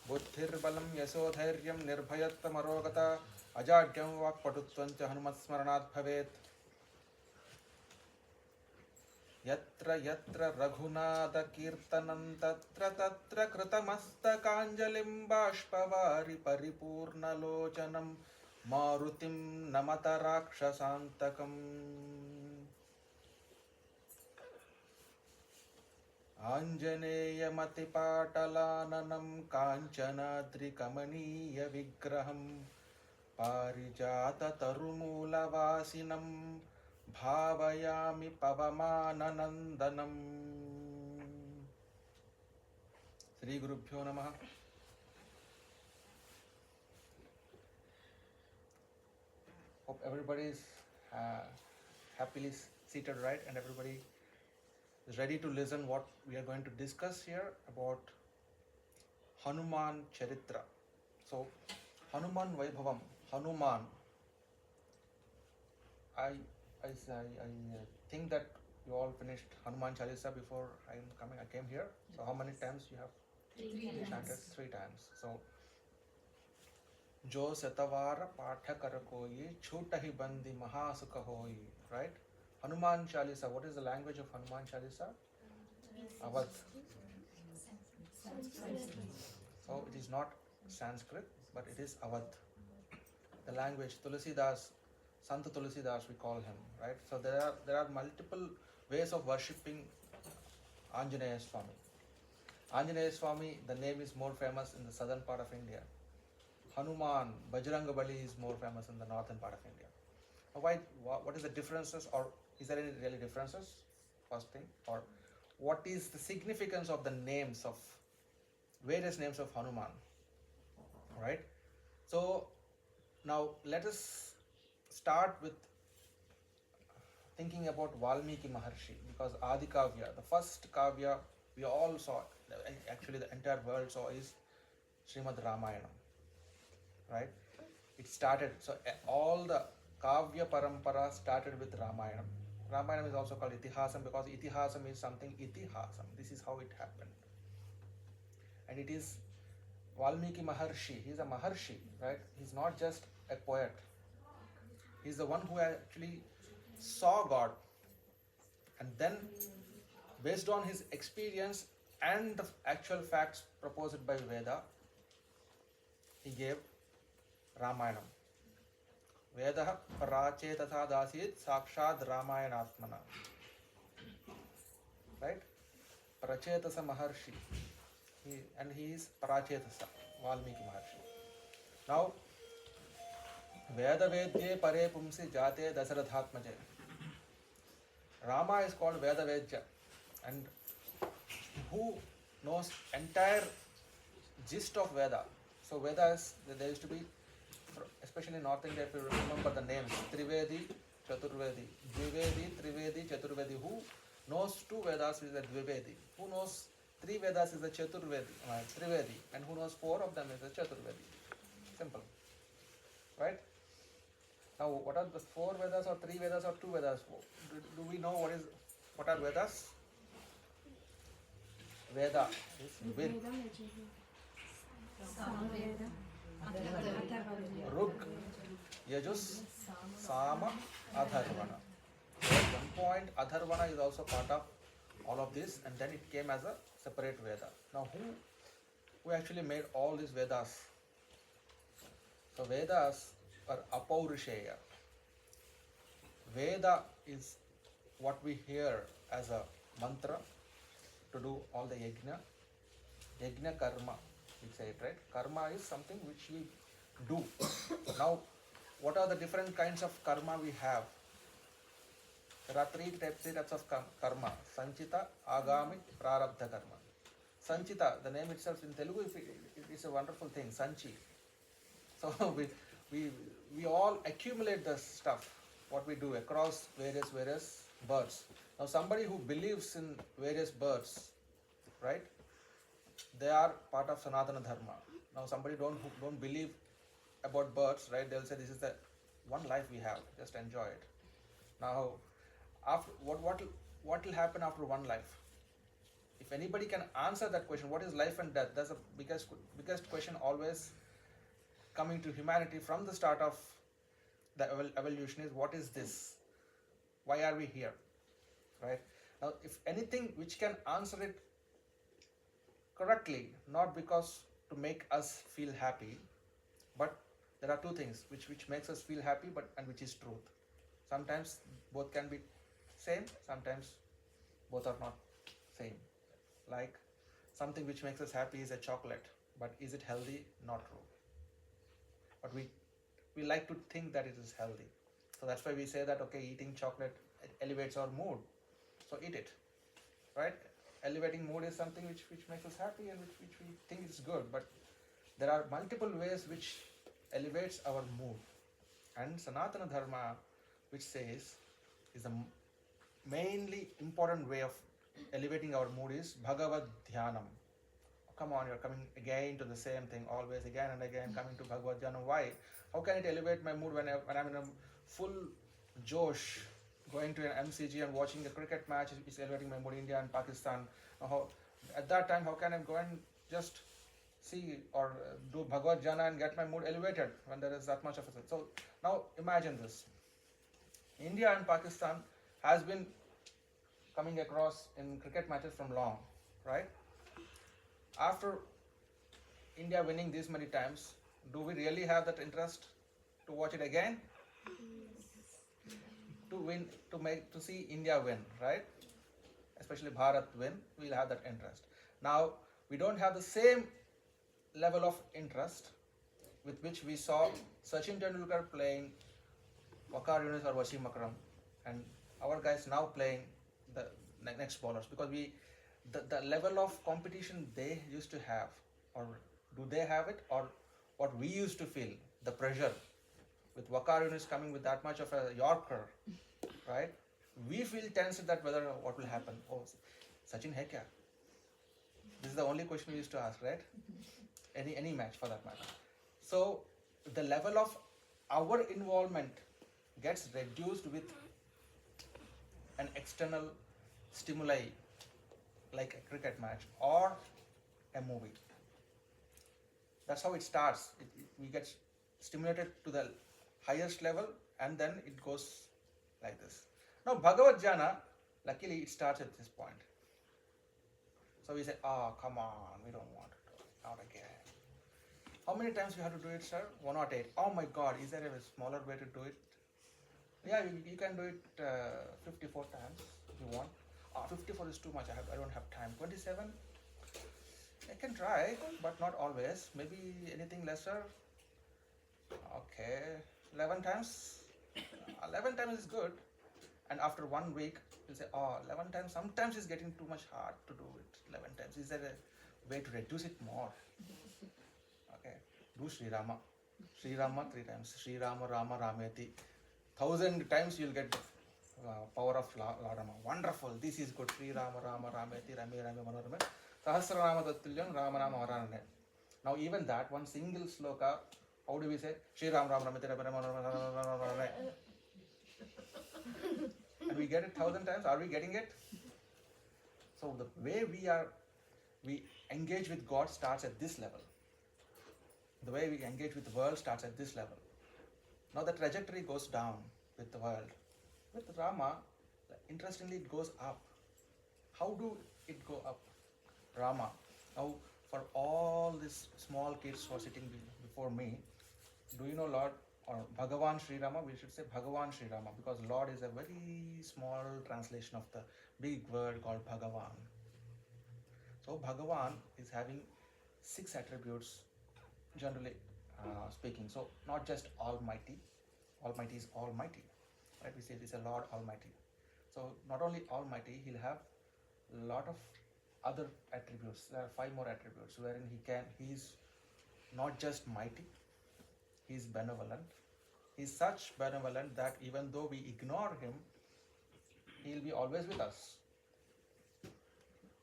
बुद्धिर्बलं यशोधैर्यं निर्भयत्वमरोगता अजाड्यं वाक्पटुत्वं च हनुमत्स्मरणात् भवेत्। यत्र यत्र रघुनाथकीर्तनं तत्र तत्र कृतमस्तकाञ्जलिं बाष्पवारि परिपूर्णलोचनं मारुतिं नमत राक्षसान्तकम्। आञ्जनेयमतिपाटलाननं काञ्चनाद्रिकमनीयविग्रहं पारिजाततरुमूलवासिनं भावयामि पवमाननन्दनम्। श्री गुरुभ्यो नमः। Hope everybody is happily seated, right? And everybody is ready to listen what we are going to discuss here about Hanuman Charitra. So, Hanuman Vaibhavam, Hanuman. I think that you all finished Hanuman Chalisa before I came here. So how many times you have chanted? 3 times. So Jo Satavara Patha Karakoyi Chutahi Bandi Mahasukha Hoyi. Right? Hanuman Chalisa. What is the language of Hanuman Chalisa? Awadh. So it is not Sanskrit, but it is Awadh. The language, Tulsidas, Sant Tulsidas we call him, right? So there are multiple ways of worshipping Anjaneya Swami. Anjaneya Swami, the name is more famous in the southern part of India. Hanuman, Bajrang, Bali is more famous in the northern part of India. Why? What is the differences, or is there any really differences? First thing, or what is the significance of the names of various names of Hanuman? Right? So now let us start with thinking about Valmiki Maharshi, because Adi Kavya, the first Kavya we all saw, actually the entire world saw, is Srimad Ramayana. Right? It started, so all the Kavya Parampara started with Ramayana. Ramayana is also called Itihasam because Itihasam is something Itihasam. This is how it happened. And it is Valmiki Maharshi. He is a Maharshi, right? He's not just a poet. He's the one who actually saw God. And then, based on his experience and the actual facts proposed by Veda, he gave Ramayana. Vedaha parachetasa dasit sakshad Ramayanatmana. Right? Parachetasa Maharshi. He is Parachetasa, Valmiki Maharshi. Now, Veda Vedye Pare Pumsi Jate Dasarathatmaje. Rama is called Veda Vedya, and who knows entire gist of Veda. So Vedas, there used to be, especially in North India, if you remember the names, Trivedi, Chaturvedi, Dvivedi, Trivedi, Chaturvedi. Who knows 2 Vedas is a Dvivedi. Who knows 3 Vedas is a Trivedi, and who knows 4 of them is a Chaturvedi. Simple. Right? Now, what are the 4 Vedas or 3 Vedas or 2 Vedas? Do we know what are Vedas? Veda is with. Rug, Yajus, Sama, Adharvana. So at one point, Adharvana is also part of all of this, and then it came as a separate Veda. Now, who actually made all these Vedas? So Vedas are Apaurisheya. Veda is what we hear as a mantra to do all the yajna karma, we say it, right? Karma is something which we do. Now, what are the different kinds of karma we have? There are three types of karma: Sanchita, Agami, Prarabdha karma. Sanchita, the name itself in Telugu, it is a wonderful thing, Sanchi. So we all accumulate the stuff, what we do across various births. Now somebody who believes in various births, right, they are part of Sanatana Dharma. Now somebody who don't believe about births, right, they'll say this is the one life we have, just enjoy it. Now, after what will happen after one life? if anybody can answer that question, what is life and death? That's the biggest question always coming to humanity from the start of the evolution is, what is this? Why are we here? Right? Now, if anything which can answer it correctly, not because to make us feel happy, but there are two things which makes us feel happy, and which is truth. Sometimes both can be same, sometimes both are not same. Like something which makes us happy is a chocolate, but is it healthy? Not true. But we like to think that it is healthy. So that's why we say that, okay, eating chocolate elevates our mood. So eat it, right? Elevating mood is something which makes us happy and which we think is good. But there are multiple ways which elevates our mood. And Sanatana Dharma, which says is the mainly important way of elevating our mood is Bhagavad Dhyanam. Come on, you're coming again to the same thing, always again and again coming to Bhagavad Dhyanam. Why? How can it elevate my mood when I'm in a full Josh, going to an MCG and watching a cricket match is elevating my mood, India and Pakistan. At that time, how can I go and just see or do Bhagavad Dhyanam and get my mood elevated when there is that much of a... So now imagine this. India and Pakistan has been coming across in cricket matches from long, right? After India winning this many times, do we really have that interest to watch it again? To see India win, right? Especially Bharat win, we'll have that interest. Now, we don't have the same level of interest with which we saw Sachin Tendulkar playing Wakar Yunis or Wasim Akram, and our guys now playing the next bowlers, because the level of competition they used to have, or do they have it, or what we used to feel, the pressure with Wakar Yunis coming with that much of a Yorker, right? We feel tense that whether what will happen. Oh, Sachin hai kya? This is the only question we used to ask, right? Any match for that matter. So the level of our involvement gets reduced with an external stimuli like a cricket match or a movie. That's how it starts. We get stimulated to the highest level and then it goes like this. Now Bhagavad Jnana, luckily it starts at this point. So we say, come on, we don't want to do it, not again. How many times you have to do it, sir? 108. Oh my God, is there a smaller way to do it? Yeah, you can do it 54 times if you want. 54 is too much, I don't have time. 27? I can try, but not always. Maybe anything lesser. Okay, 11 times? 11 times is good. And after 1 week, you'll say, 11 times, sometimes it's getting too much hard to do it. 11 times, is there a way to reduce it more? Okay, do Sri Rama. Sri Rama 3 times. Sri Rama, Rama, Rameti. 1,000 times you'll get power of Lord Rama. Wonderful, this is good. Sri Rama, Rama, Rameti, Rame, Rame, Manorame. Sahasranama Tattulyam, Rama, Rama, Varanane. Now even that, one single sloka, how do we say? Sri Ram, Ram, Rameti, Rame, Rame. And we get it 1,000 times. Are we getting it? So the way we engage with God starts at this level. The way we engage with the world starts at this level. Now the trajectory goes down with the world. With Rama, interestingly, it goes up. How do it go up? Rama. Now, for all these small kids who are sitting before me, do you know Lord or Bhagavaan Sri Rama? We should say Bhagavaan Sri Rama, because Lord is a very small translation of the big word called Bhagavan. So Bhagavan is having 6 attributes, generally speaking. So not just Almighty. Almighty is Almighty. Right? We say it is a Lord Almighty. So not only Almighty, he'll have a lot of other attributes. There are 5 more attributes wherein he is not just mighty, he is benevolent. He is such benevolent that even though we ignore him, he will be always with us.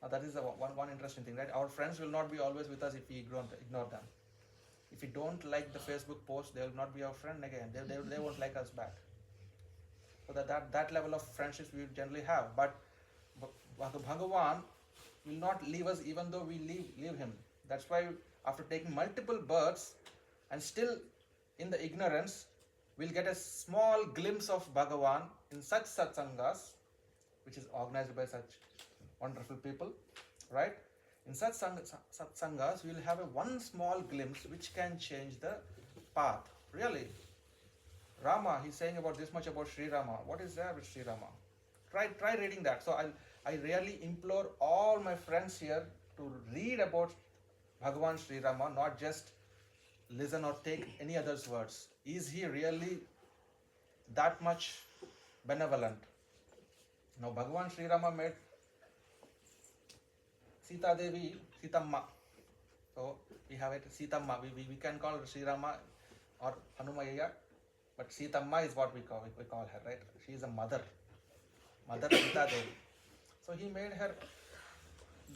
Now that is the one interesting thing, right? Our friends will not be always with us if we ignore them. If we don't like the Facebook post, they will not be our friend again. They won't like us back. So that level of friendships we generally have. But Bhagavan will not leave us even though we leave him. That's why after taking multiple births and still in the ignorance, we'll get a small glimpse of Bhagavan in such satsangas, which is organized by such wonderful people, right? In such satsangas, we'll have a one small glimpse which can change the path. Really, Rama, he's saying about this much about Sri Rama. What is there with Sri Rama? Try reading that. So I really implore all my friends here to read about Bhagavan Sri Rama, not just listen or take any other's words. Is he really that much benevolent? Now Bhagavan Sri Rama made Sita Devi Sitamma. So we have it Sitamma. We can call Sri Rama or Hanumayya, but Sitamma is what we call her, right? She is a mother Sita Devi. So he made her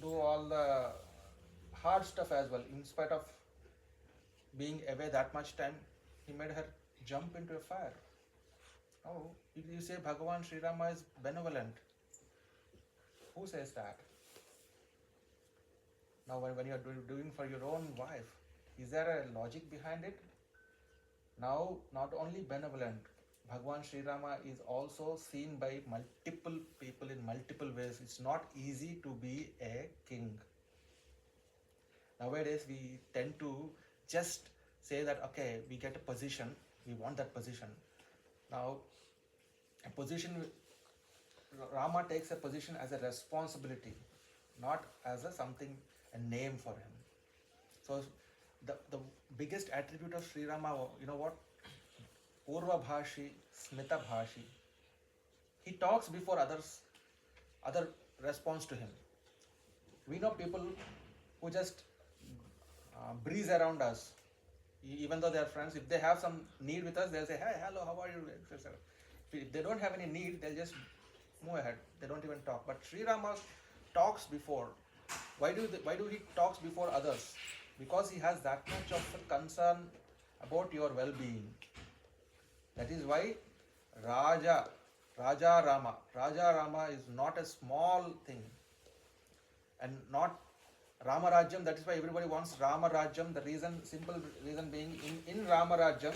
do all the hard stuff as well. In spite of being away that much time, he made her jump into a fire. Oh, if you say Bhagavan Sri Rama is benevolent, who says that? Now when you are doing for your own wife, is there a logic behind it? Now, not only benevolent, Bhagavan Sri Rama is also seen by multiple people in multiple ways. It's not easy to be a king. Nowadays, we tend to just say that, okay, we get a position, we want that position. Now, a position, Rama takes a position as a responsibility, not as a name for him. So, the biggest attribute of Sri Rama, you know what? Purva Bhashi, Smita Bhashi. He talks before other response to him. We know people who just breeze around us. Even though they are friends, if they have some need with us, they'll say, hey, hello, how are you? If they don't have any need, they'll just move ahead. They don't even talk. But Sri Rama talks before. Why do he talks before others? Because he has that much of a concern about your well-being. That is why Raja Rama is not a small thing, and not Rama Rajyam. That is why everybody wants Rama Rajyam. The simple reason being, in Rama Rajyam,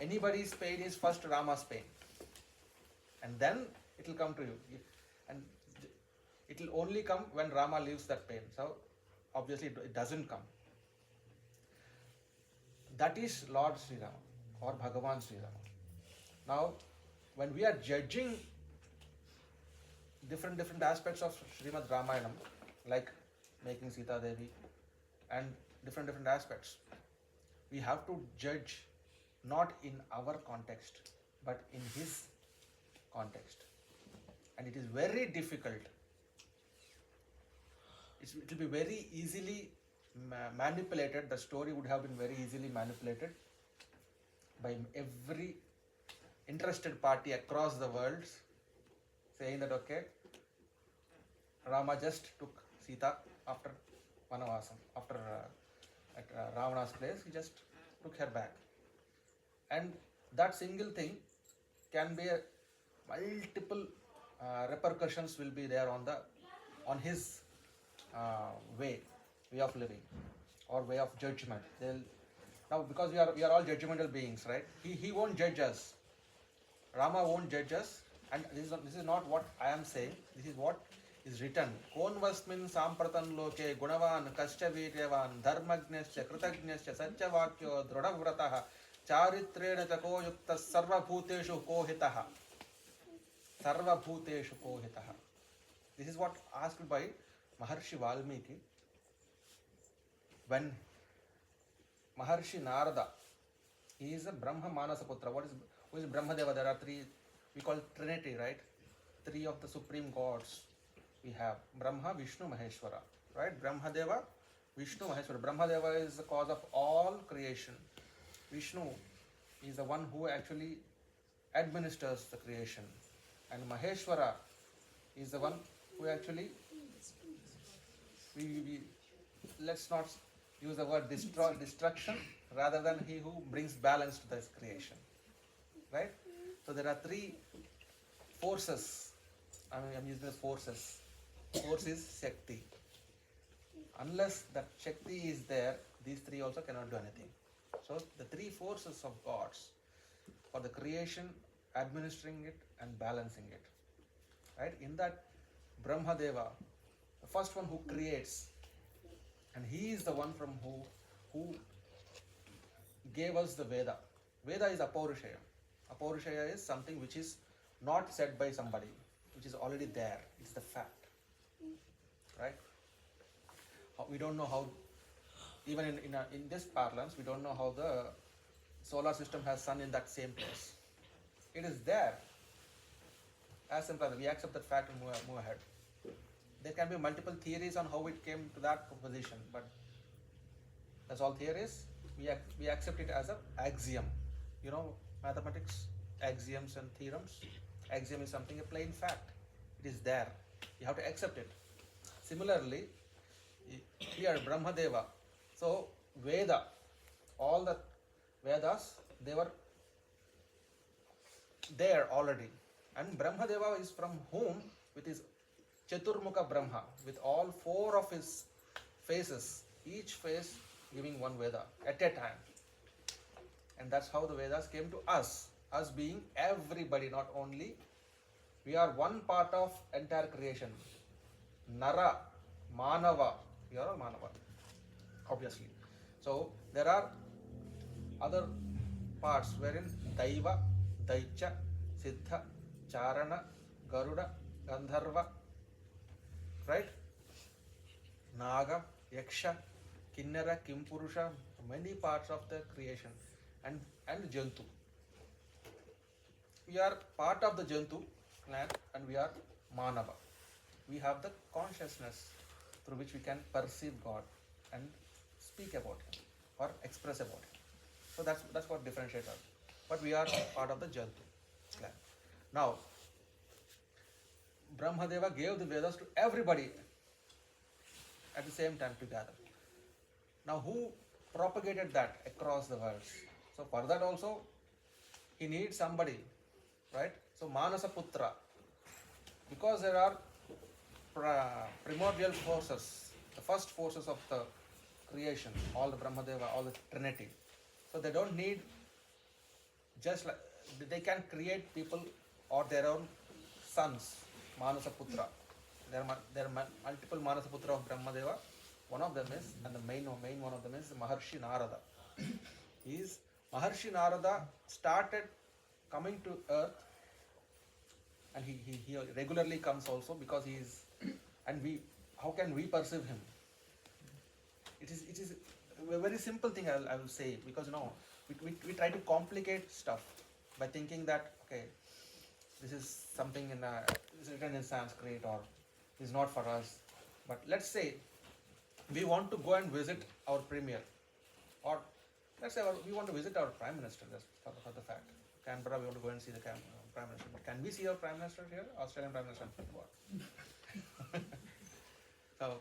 anybody's pain is first Rama's pain, and then it will come to you, and it will only come when Rama leaves that pain. So obviously it doesn't come. That is Lord Sri Rama or Bhagavan Sri Rama. Now, when we are judging different aspects of Srimad Ramayanam, like making Sita Devi and different aspects, we have to judge not in our context, but in his context. And it is very difficult. It will be very easily manipulated. The story would have been very easily manipulated by every interested party across the world, saying that, okay, Rama just took Sita after Vanavasam, after at Ravana's place, he just took her back. And that single thing can be multiple repercussions will be there on his way of living or way of judgment. Now, because we are all judgmental beings, right? He won't judge us. Rama won't judge us, and this is not what I am saying. This is what is written. Konvasmin sampratan loke gunavan kascha viryavan dharmagnescha kritagnescha satyavakyo dhrudavratah charitrena tako yukta sarvabhuteshu kohitaha. Sarvabhuteshu kohitaha. This is what asked by Maharshi Valmiki when Maharshi Narada, he is a Brahma Manasaputra. Who is Brahmadeva? There are three, we call Trinity, right? Three of the supreme gods we have. Brahma, Vishnu, Maheshwara, right? Brahmadeva, Vishnu, Maheshwara. Brahmadeva is the cause of all creation. Vishnu is the one who actually administers the creation. And Maheshwara is the one who actually, let's not use the word destruction, rather than he who brings balance to this creation. Right? So there are three forces. I'm using the forces. Force is Shakti. Unless that Shakti is there, these three also cannot do anything. So the three forces of gods for the creation, administering it and balancing it. Right? In that Brahmadeva, the first one who creates, and he is the one from who gave us the Veda. Veda is Apaurusheya. Apaurusheya is something which is not said by somebody, which is already there. It's the fact. Right? We don't know how, even in this parlance, we don't know how the solar system has sun in that same place. It is there. As simple as we accept that fact and move ahead. There can be multiple theories on how it came to that position, but that's all theories. We accept it as an axiom. You know, mathematics, axioms and theorems. Axiom is something, a plain fact. It is there. You have to accept it. Similarly, here Brahmadeva. So Veda, all the Vedas, they were there already. And Brahmadeva is from whom, with his Chaturmukha Brahma, with all four of his faces, each face giving one Veda at a time. And that's how the Vedas came to us being everybody, not only. We are one part of entire creation. Nara, Manava, we are all Manava, obviously. So there are other parts wherein Daiva, Daicha, Siddha, Charana, Garuda, Gandharva, right? Naga, Yaksha, Kinnara, Kimpurusha, many parts of the creation, and Jantu. We are part of the Jantu clan and we are Manava. We have the consciousness through which we can perceive God and speak about Him or express about Him. So that's what differentiates us. But we are part of the Jantu clan. Now, Brahmadeva gave the Vedas to everybody at the same time together. Now, who propagated that across the world? So, for that also, he needs somebody, right? So, Manasa Putra, because there are primordial forces, the first forces of the creation, all the Brahmadeva, all the Trinity. So, they don't need just like, they can create people or their own sons, Manasa Putra. There are multiple Manasa Putra of Brahmadeva. One of them is, and the main one of them is Maharshi Narada. Maharshi Narada started coming to earth, and he regularly comes also because he is, and how can we perceive him? It is a very simple thing I will say, because we try to complicate stuff by thinking that, okay, this is something is written in Sanskrit or is not for us. But let's say we want to go and visit our premier, or let's say we want to visit our prime minister. That's for the fact. Canberra, we want to go and see the prime minister. But can we see our prime minister here? Australian prime minister? What? So,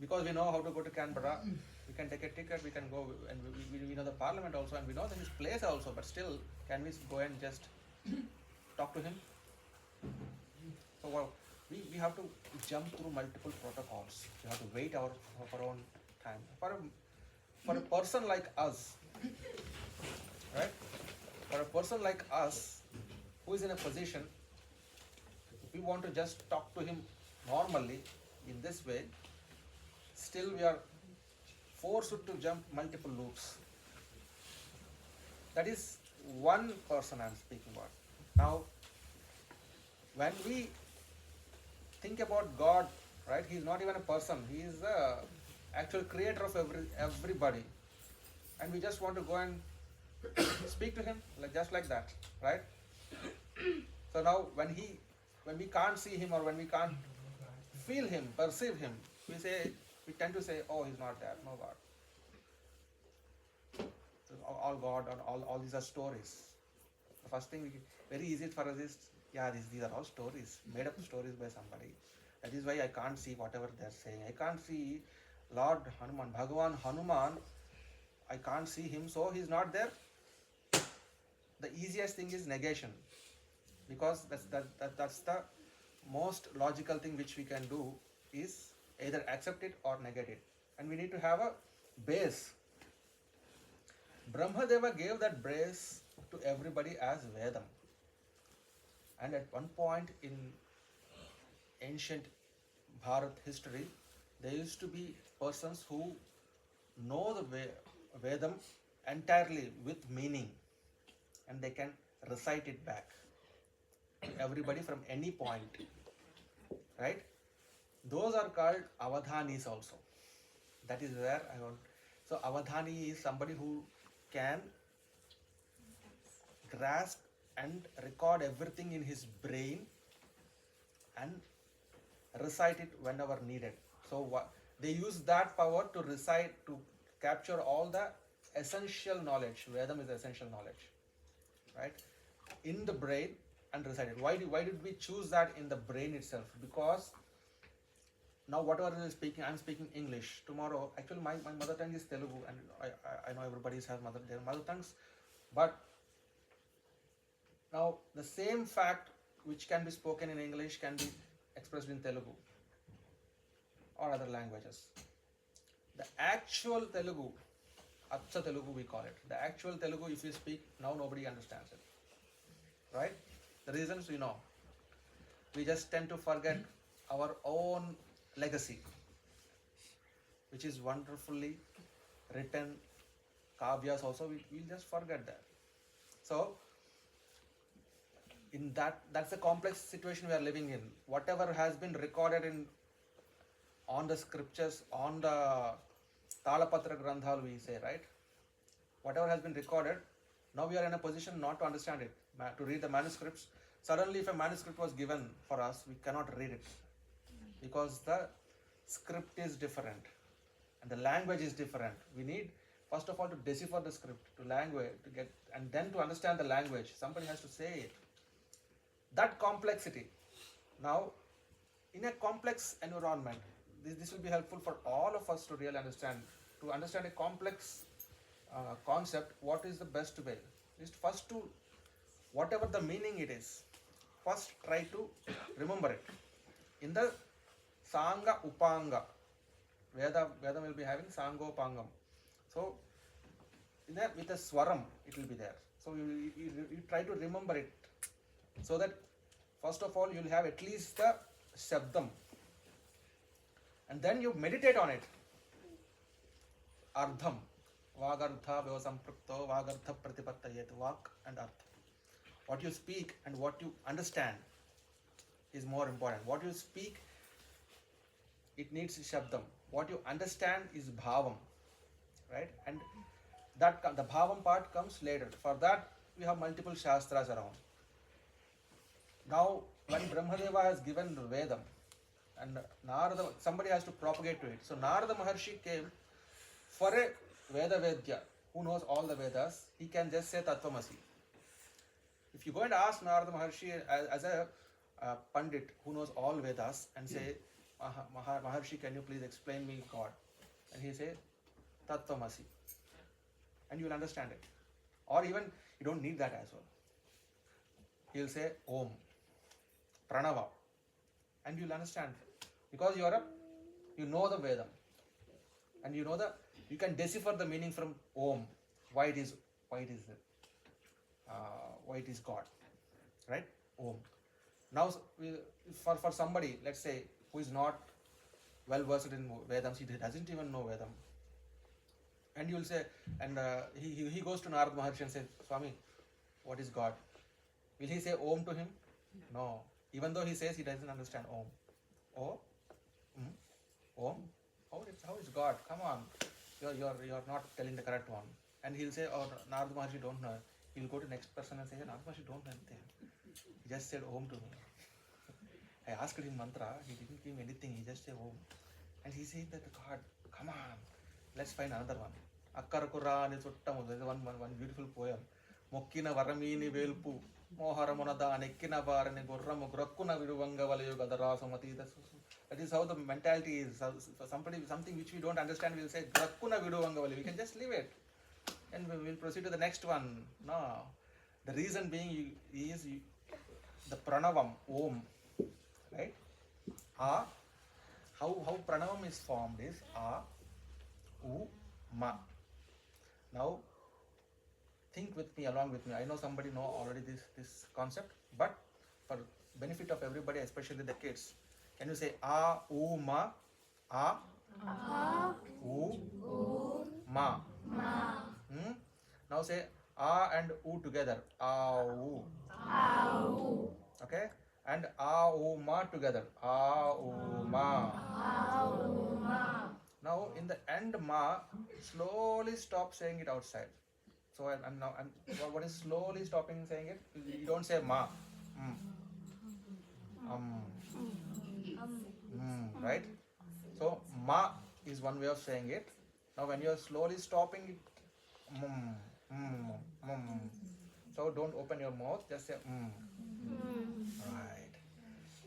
because we know how to go to Canberra, we can take a ticket, we can go, and we know the parliament also, and we know his place also, but still, can we go and just talk to him? So, we have to jump through multiple protocols. We have to wait for our own time. For a person like us, right? For a person like us, who is in a position, we want to just talk to him normally in this way, still we are forced to jump multiple loops. That is one person I am speaking about. Now, when we think about God, right, He is not even a person. He is the actual creator of everybody. And we just want to go and speak to Him just like that, right? So now when we can't see Him, or when we can't feel Him, perceive Him, we tend to say, oh, He's not there, no God. So all God, and all these are stories. The first thing, very easy for us is, these are all stories, made up stories by somebody. That is why I can't see whatever they're saying. I can't see Lord Hanuman, Bhagavaan Hanuman. I can't see him, so he's not there. The easiest thing is negation, because that's the most logical thing which we can do, is either accept it or negate it. and we need to have a base. Brahmadeva gave that base to everybody as Vedam. And at one point in ancient Bharat history, there used to be persons who know the Vedam entirely with meaning, and they can recite it back to everybody from any point, right? Those are called avadhanis also. That is where I want. So avadhani is somebody who can grasp and record everything in his brain and recite it whenever needed. So they use that power to recite, to capture all the essential knowledge. Vedam is essential knowledge, right? In the brain and recite it. Why did we choose that in the brain itself? Because now whatever I'm speaking English. Tomorrow, actually my mother tongue is Telugu, and I know everybody has their mother tongues, but now the same fact which can be spoken in English can be expressed in Telugu or other languages. The actual Telugu, Acha Telugu we call it. The actual Telugu, if you speak, now nobody understands it. Right? The reasons we know. We just tend to forget our own legacy, which is wonderfully written, kavyas also, we'll just forget that. So, in that's a complex situation we are living in. Whatever has been recorded on the scriptures, on the Talapatra Grandhal we say, right? Whatever has been recorded, now we are in a position not to understand it, to read the manuscripts. Suddenly if a manuscript was given for us, we cannot read it because the script is different and the language is different. We need first of all to decipher the script to language, to get, and then to understand the language. Somebody has to say it. That complexity. Now, in a complex environment, this will be helpful for all of us to really understand. To understand a complex concept, what is the best way? Is first to, whatever the meaning it is, first try to remember it. In the Sanga Upanga, Vedam will be having Sangopangam. So, with a Swaram, it will be there. So, you try to remember it. So that first of all, you'll have at least the Shabdam. And then you meditate on it. Ardham. Vagartha Vyosamprukto Vagartha Pratipattayet. Vak and Artha. What you speak and what you understand is more important. What you speak, it needs Shabdam. What you understand is Bhavam. Right? And that the Bhavam part comes later. For that, we have multiple Shastras around. Now, when Brahmadeva has given the Vedam, and Narada, somebody has to propagate to it. So Narada Maharshi came for a Veda Vedya who knows all the Vedas. He can just say Tattvamasi. If you go and ask Narada Maharshi as a Pandit who knows all Vedas and say, Maharshi, can you please explain me God? And he say Tattvamasi. And you will understand it. Or even you don't need that as well. He will say Om, Pranava, and you will understand because you know the Vedam, and you can decipher the meaning from Om, why it is God, right? Om. Now, for somebody, let's say, who is not well versed in Vedams, he doesn't even know Vedam, and you will say, and he goes to Narada Maharshi and says, Swami, what is God? Will he say Om to him? No. Even though he says he doesn't understand Om. Oh? Om? How is God? Come on. You're not telling the correct one. And he'll say, oh, Narada Maharshi don't know. He'll go to next person and say, Narada Maharshi don't know anything. He just said Om to me. I asked him mantra. He didn't give me anything. He just said Om. And he said that God, come on. Let's find another one. Akkarakurani Suttamu. There's one beautiful poem. Mokkina Varamini Velpu. Moharamonada Nekina Varani Gurramu Grakuna Viduvanga Valayu Gadarasamati. That is how the mentality is. Something which we don't understand, we'll say Grakuna Viduvanga Valayu. We can just leave it. And we'll proceed to the next one. No. The reason being is the Pranavam, Om. Right? A. How Pranavam is formed is A. U, Ma. Now think with me, along with me. I know somebody know already this concept, but for benefit of everybody, especially the kids, can you say A, U, Ma? A, U, Ma. Hmm? Now say A and U together. A, U. Okay? And A, U, Ma together. A, U, Ma. Now in the end Ma, slowly stop saying it outside. So what is slowly stopping saying it? You don't say Ma. Mm. Right? So Ma is one way of saying it. Now when you are slowly stopping it, mm, mm, mm. So don't open your mouth, just say Right.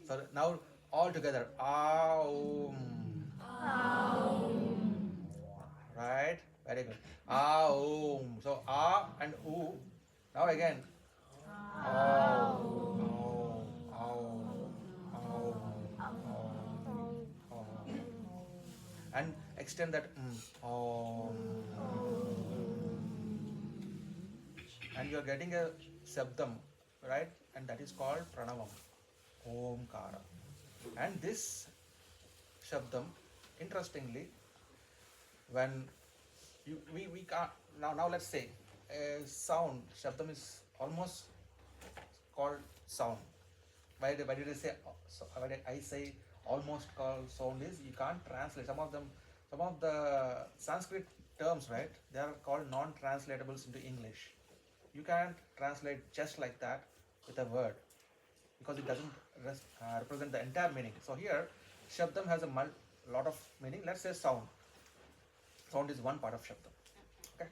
So now all together. Aum. Right? Very good. Aum. So A and U. Now again. Aum. Aum. Aum. Aum. Aum. And extend that. Aum. And you are getting a sabdam, right? And that is called pranavam. Omkara. And this shabdam, interestingly, when we can't now let's say a sound shabdam is almost called sound. Why did I say why did I say almost called sound is you can't translate some of the Sanskrit terms, right? They are called non-translatables into English. You can't translate just like that with a word because it doesn't represent the entire meaning. So here shabdam has a lot of meaning. Let's say sound. Sound is one part of shabdam. Okay.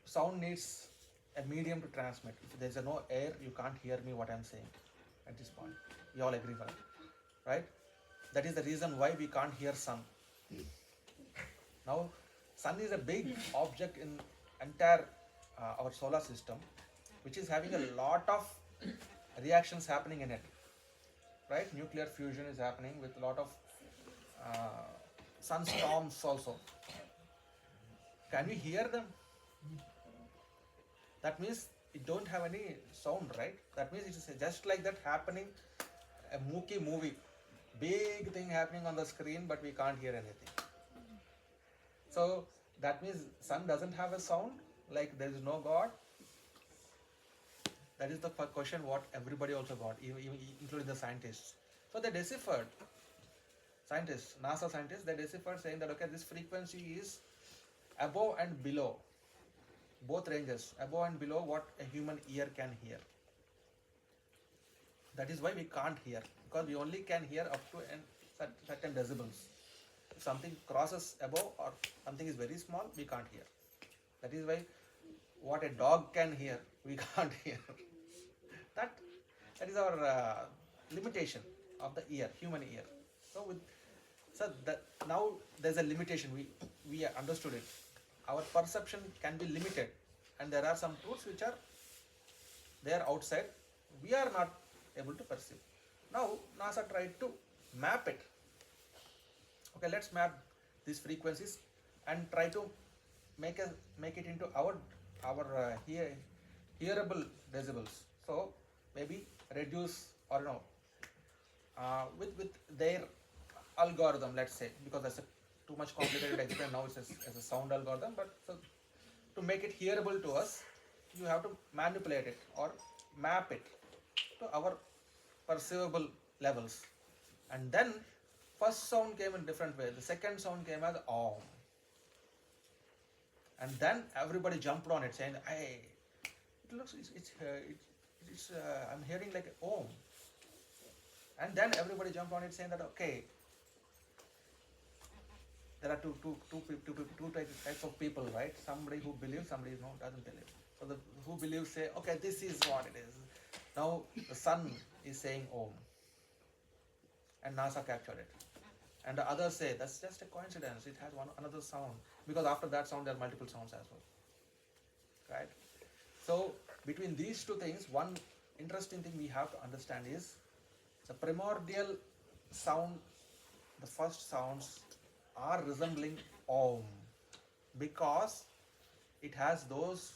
Sound needs a medium to transmit. If there is no air, you can't hear me what I'm saying at this point. You all agree for it, right? That is the reason why we can't hear sun. Now, sun is a big object in entire our solar system, which is having a lot of reactions happening in it, right? Nuclear fusion is happening with a lot of sunstorms also. Can we hear them? That means it don't have any sound, right? That means it's just like that happening, a movie, big thing happening on the screen, but we can't hear anything. So that means sun doesn't have a sound, like there is no God. That is the question what everybody also got, including the scientists. So they deciphered, scientists, NASA scientists, they deciphered saying that okay, this frequency is above and below, both ranges, above and below what a human ear can hear. That is why we can't hear, because we only can hear up to certain decibels. If something crosses above or something is very small, we can't hear. That is why what a dog can hear, we can't hear. That is our limitation of the ear, human ear. So now there's a limitation. We understood it. Our perception can be limited, and there are some truths which are there outside. We are not able to perceive. Now NASA tried to map it. Okay, let's map these frequencies and try to make it into our hearable decibels. So maybe reduce or no with their algorithm, let's say, because that's too much complicated to explain now. It's as a sound algorithm, but so to make it hearable to us, you have to manipulate it or map it to our perceivable levels. And then first sound came in different way. The second sound came as Om. And then everybody jumped on it saying, hey, it looks, I'm hearing like Om. And then everybody jumped on it saying that, okay, there are two types of people, right? Somebody who believes, somebody who doesn't believe. So the who believes say, okay, this is what it is. Now the sun is saying Om. And NASA captured it. And the others say, that's just a coincidence. It has another sound. Because after that sound, there are multiple sounds as well. Right? So between these two things, one interesting thing we have to understand is the primordial sound, the first sounds are resembling Om. Because it has those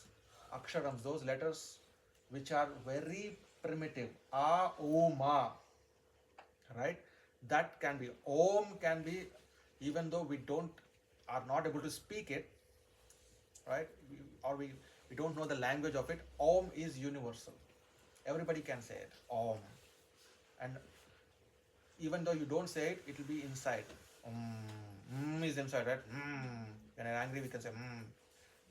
aksharams, those letters which are very primitive. A, O, Ma. Right? That can be. Om can be, even though we are not able to speak it, right? We don't know the language of it. Om is universal. Everybody can say it. Om. And even though you don't say it, it will be inside. Is inside, right? When I'm angry, we can say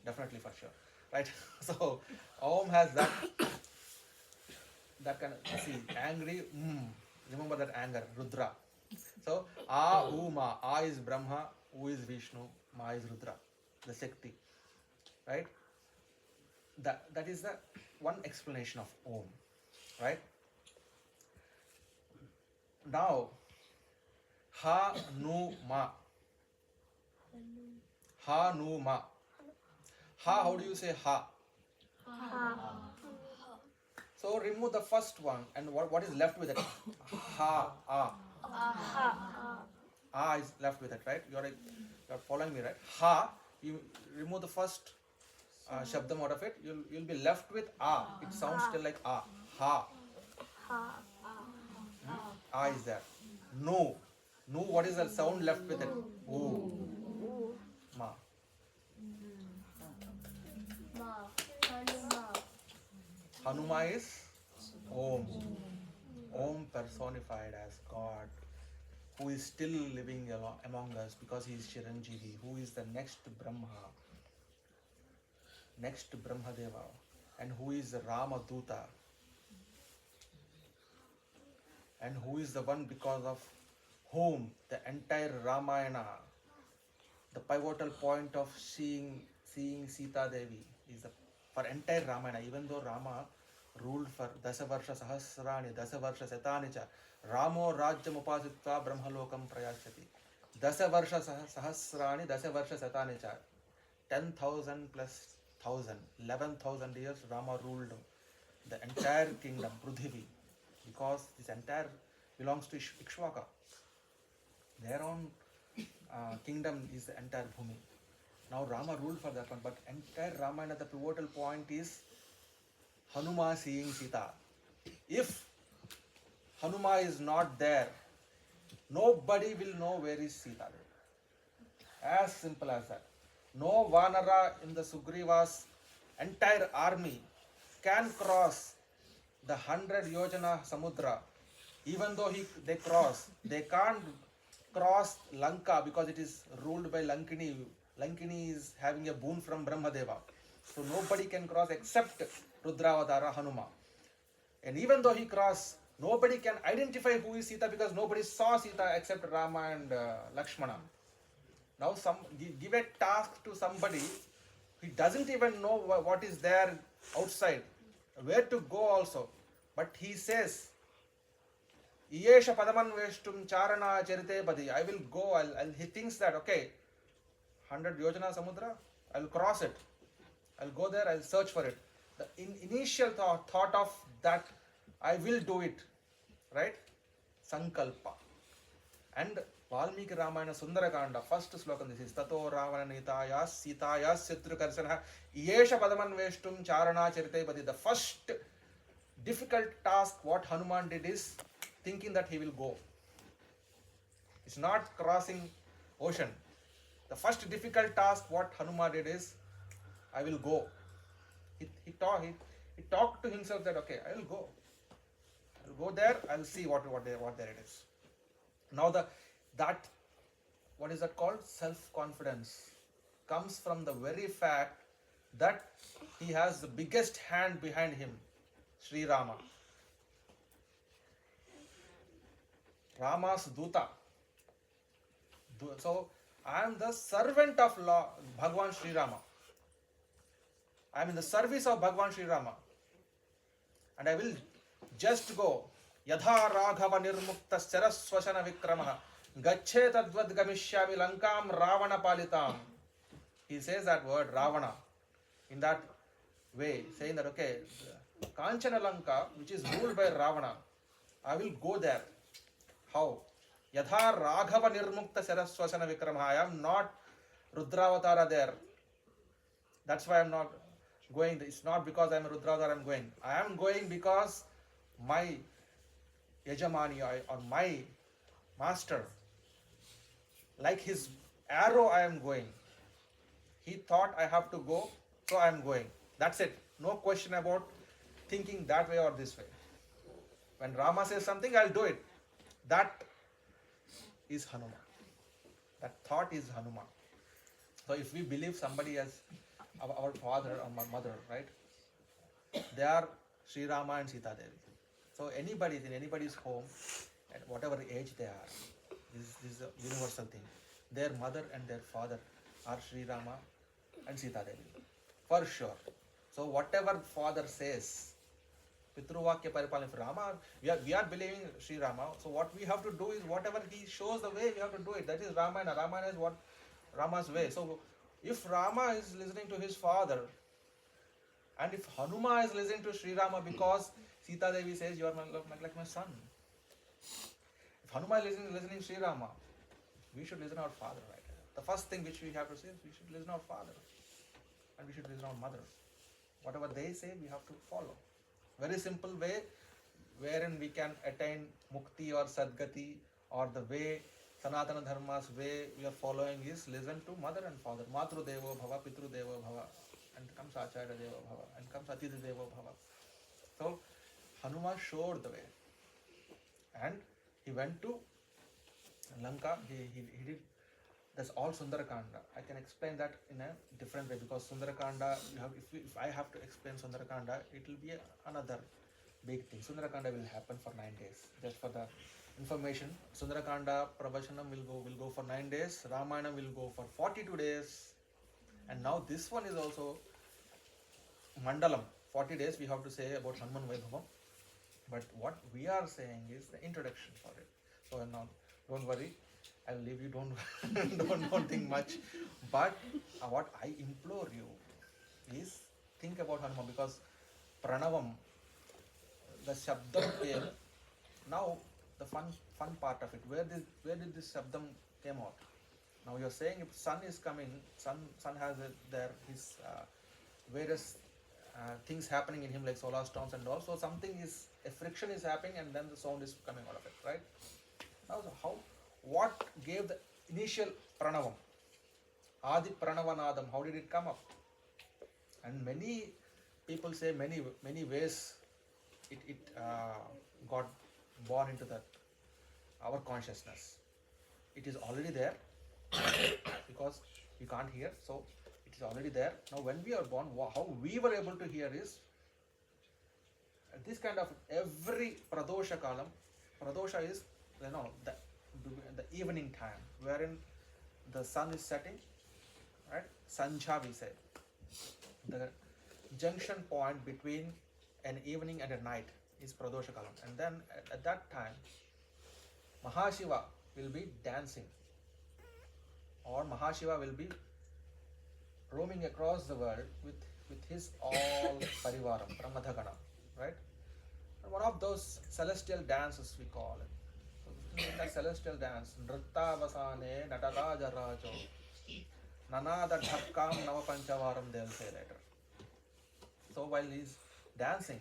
definitely, for sure, right? So Om has that kind of, see, angry. Remember that anger, Rudra. So A, U, Ma. A is Brahma, U is Vishnu, Ma is Rudra, the Shakti, right? That is the one explanation of Om, right? Now, Hanuma. Hanuma. Ha, how do you say ha? So remove the first one, and what is left with it? Ha, ah. Ah is left with it, right? You're following me, right? Ha, you remove the first shabdam out of it, you'll be left with ah. It sounds still like ah. Ha. Ah is there. No. No, what is the sound left with it? Oo. Ma. Hanuma is Om. Om personified as God, who is still living among us because he is Chiranjeevi, who is the next Brahma, next Brahmadeva, and who is the Rama Duta, and who is the one because of whom the entire Ramayana, the pivotal point of seeing Sita Devi is for entire Ramayana. Even though Rama ruled for Dasavarsha Sahasrani, Dasavarsha Setani cha, Ramo Rajyam Upasitva Brahmalokam Prayashati. Dasavarsha Sahasrani, Dasavarsha Setani cha. 10,000 plus 1,000, 11,000 years Rama ruled the entire kingdom, Prudhivi, because this entire belongs to Ikshvaka. Their own kingdom is the entire Bhumi. Now Rama ruled for that one, but entire Ramayana, the pivotal point is Hanuma seeing Sita. If Hanuma is not there, nobody will know where is Sita. As simple as that. No Vanara in the Sugriva's entire army can cross the 100 Yojana Samudra. Even though they cross, they can't cross Lanka because it is ruled by Lankini. Lankini is having a boon from Brahmadeva. So nobody can cross except Rudravatara Hanuma. And even though he crossed, nobody can identify who is Sita because nobody saw Sita except Rama and Lakshmana. Now give a task to somebody, he doesn't even know what is there outside, where to go also. But he says, Iyesha Padaman Veshtum Charana Charite Badi. I will go, he thinks that, okay, 100 Yojana Samudra, I'll cross it. I'll go there, I'll search for it. The initial thought of that, I will do it, right? Sankalpa. And Valmiki Ramayana Sundarakanda, first slogan, this is Tato Ravana Nitayas Sitayas Sitru Karsana Iyesha Padaman Veshtum Charana Charite Badi. The first difficult task what Hanuman did is thinking that he will go. It's not crossing ocean. The first difficult task what Hanuman did is, I will go. He talked to himself that, okay, I will go. I'll go there, I'll see what there it is. Now that what is that called? Self-confidence comes from the very fact that he has the biggest hand behind him, Sri Rama. Rama's Duta. So I am the servant of Bhagwan Sri Rama. I am in the service of Bhagwan Sri Rama. And I will just go. Yadha Raghava Nirmukta Saraswasana Vikramaha Gache Tadvad Gamishyami Lankam Ravana Palitam. He says that word Ravana in that way, saying that, okay, Kanchana Lanka, which is ruled by Ravana, I will go there. How? Yadha Raghava Nirmukta Saraswasana Vikramaha. I am not Rudravatara there. That's why I'm not going. It's not because I'm a Rudra that I'm going. I am going because my Yajamani or my master, like his arrow, I am going. He thought I have to go, so I am going. That's it. No question about thinking that way or this way. When Rama says something, I'll do it. That is Hanuman. That thought is Hanuman. So if we believe somebody as our father or my mother, right? They are Sri Rama and Sita Devi. So anybody in anybody's home, at whatever age they are, this is a universal thing. Their mother and their father are Sri Rama and Sita Devi. For sure. So whatever father says, Pitruvakya Paripalana, if Rama, we are believing Sri Rama, so what we have to do is whatever he shows the way, we have to do it. That is Ramayana. Ramayana is what Rama's way. So if Rama is listening to his father, and if Hanuma is listening to Sri Rama because Sita Devi says, you are like my son. If Hanuma is listening to Sri Rama, we should listen to our father, right? The first thing which we have to say is we should listen to our father. And we should listen to our mother. Whatever they say, we have to follow. Very simple way wherein we can attain mukti or sadgati, or the way Sanatana Dharma's way we are following is listen to mother and father. Matru Devo Bhava, Pitru Devo Bhava, and comes Acharya Devo Bhava, and comes Atidhi Devo Bhava. So Hanuman showed the way. And he went to Lanka, he did. That's all Sundarakanda. I can explain that in a different way because Sundarakanda, if I have to explain Sundarakanda, it will be another big thing. Sundarakanda will happen for 9 days. Just for the information, Sundarakanda Pravachanam will go for 9 days. Ramayana will go for 42 days. And now this one is also Mandalam. 40 days we have to say about Hanuman Vaibhavam. But what we are saying is the introduction for it. So now, don't worry. I'll leave you, don't think much. But what I implore you is think about Hanuman, because Pranavam, the Shabdam came. Now the fun part of it. Where did this Shabdam came out? Now you're saying if sun is coming, sun has his various things happening in him like solar storms and all. So something is, a friction is happening and then the sound is coming out of it, right? Now what gave the initial Pranavam? Adi Pranavanadam, how did it come up? And many people say many ways it got born into our consciousness. It is already there because you can't hear, so it is already there. Now when we are born, how we were able to hear is this kind of every Pradosha Kalam. Pradosha is, the evening time, wherein the sun is setting, right? Sanjha we say. The junction point between an evening and a night is Pradosha Kalam. And then at that time, Mahashiva will be dancing, or Mahashiva will be roaming across the world with his all Parivaram, Pramadhagana, right? And one of those celestial dances we call it. The celestial dance, Nritta Vasane Nataraja Rajo, Nanada Dhakkam Nava Panchavaram, they'll say later. So while he's dancing,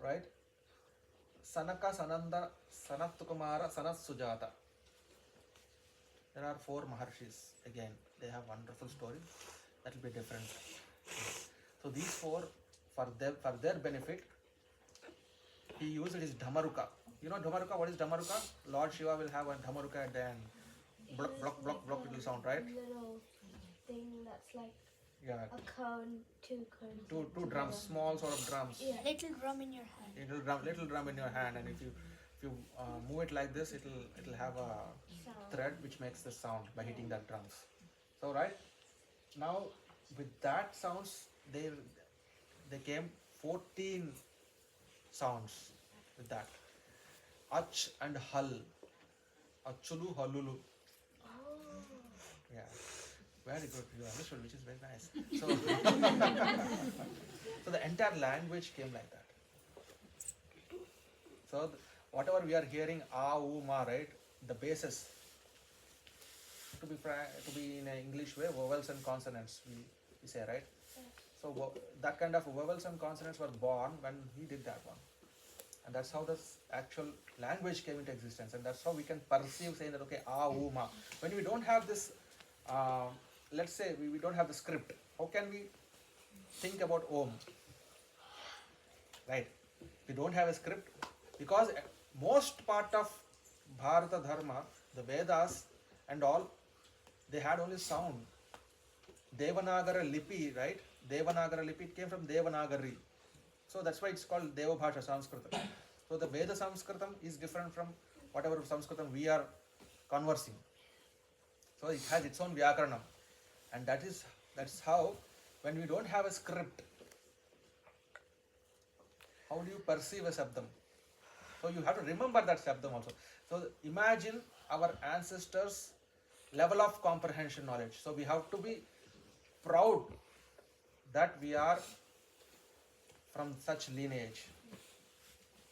right? Sanaka, Sananda, Sanat Kumara, Sanat Sujata. There are 4 Maharshis. Again, they have wonderful stories. That will be different. So these 4, for their benefit, he used his Dhamaruka. You know Dhamaruka? What is Dhamaruka? Lord Shiva will have a Dhamaruka at the end. Block, block, block, block, it will sound, right? Little thing that's like a cone, 2 cones. Two drums, small sort of drums. Yeah. Little drum in your hand. Little drum in your hand, and if you move it like this, it'll have a thread which makes the sound by hitting that drums. So right now with that sounds, they came 14 sounds with that. Ach and Hal. Achulu, Halulu. Oh. Yeah. Very good. You understood, which is very nice. So the entire language came like that. So whatever we are hearing, A, U, Ma, right? The basis. To be in an English way, vowels and consonants. we say, right? Yes. So that kind of vowels and consonants were born when he did that one. And that's how this actual language came into existence. And that's how we can perceive saying that, okay, ah, oo, ma. When we don't have this, let's say we don't have the script, how can we think about om? Right? We don't have a script because most part of Bharata Dharma, the Vedas and all, they had only sound. Devanagara Lipi, right? Devanagara Lipi, it came from Devanagari. So that's why it's called Deva Bhasha Sanskritam. So the Veda Sanskritam is different from whatever Sanskritam we are conversing. So it has its own Vyakaranam. And that's how, when we don't have a script, how do you perceive a Shabdam? So you have to remember that Shabdam also. So imagine our ancestors' level of comprehension knowledge. So we have to be proud that we are from such lineage.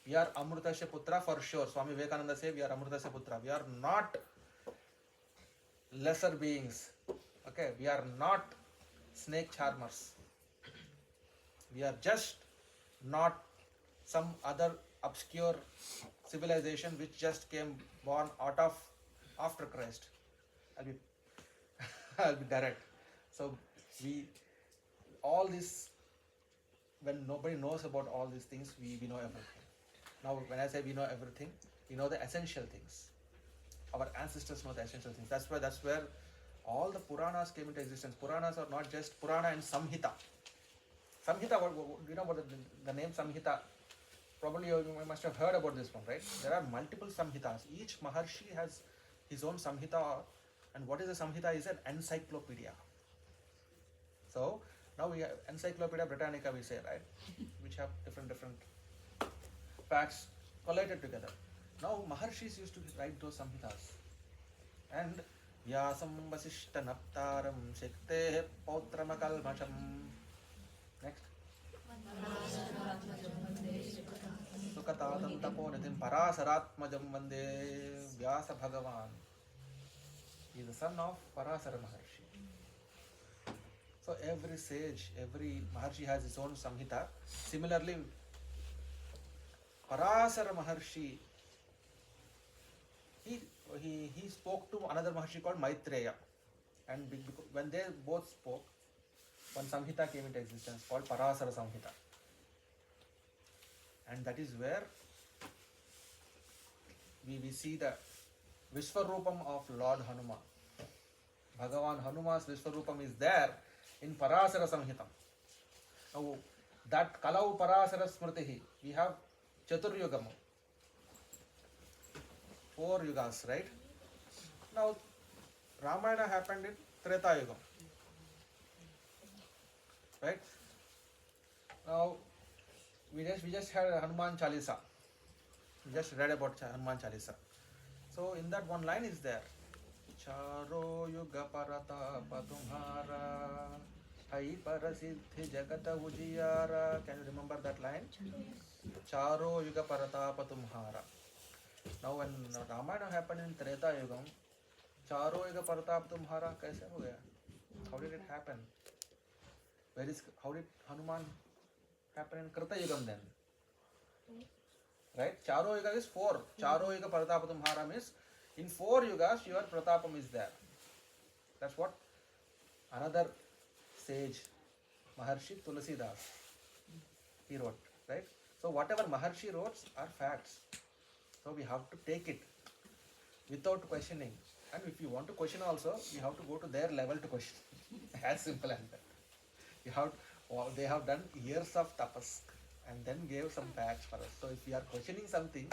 We are Amrutasya Putra for sure. Swami Vivekananda said we are Amrutasya Putra. We are not lesser beings. Okay, we are not snake charmers. We are just not some other obscure civilization which just came born out of after Christ. I'll be direct. So all this, when nobody knows about all these things, we know everything. Now when I say we know everything, we know the essential things. Our ancestors know the essential things. That's where all the Puranas came into existence. Puranas are not just Purana and Samhita. Samhita, do you know about the name Samhita? Probably you must have heard about this one, right? There are multiple Samhitas. Each Maharshi has his own Samhita. And what is a Samhita? Is an encyclopedia. So now we have Encyclopedia Britannica, we say, right? Which have different facts collated together. Now Maharshis used to write those Samhitas. And Vyasam Vasishta Naptaram Shakte Pautramakalmasham. Next. Sukatatam Taponitim Parasaratmajam Vande Vyasa Bhagavan. He is the son of Parasara Maharshi. So every sage, every Maharshi has his own Samhita. Similarly, Parasara Maharshi, he spoke to another Maharshi called Maitreya. And when they both spoke, one Samhita came into existence called Parasara Samhita. And that is where we see the Vishwarupam of Lord Hanuman. Bhagavaan Hanuman's Vishwarupam is there in Parasara Samhitam. Now, that Kalau Parasara Smritihi, we have Chaturyugam. 4 yugas, right? Now, Ramayana happened in Treta Yugam. Right? Now, we just had Hanuman Chalisa. We just read about Hanuman Chalisa. So, in that one line is there. Charo yuga parata patumhara hai parasiddhi jagata ujiyara. Can you remember that line? Charo yuga parata patumhara. Now when Ramayana happened in Treta Yugam, Charo yuga parata patumhara kaise ho gaya? How did it happen? How did Hanuman happen in Krita Yugam then? Right? Charo yuga is 4. Charo yuga parata patumhara means in 4 yugas, your Pratapam is there. That's what another sage, Maharshi Tulasidas, he wrote, right? So whatever Maharshi wrote are facts. So we have to take it without questioning. And if you want to question also, you have to go to their level to question. As simple as that. They have done years of tapas and then gave some facts for us. So if we are questioning something,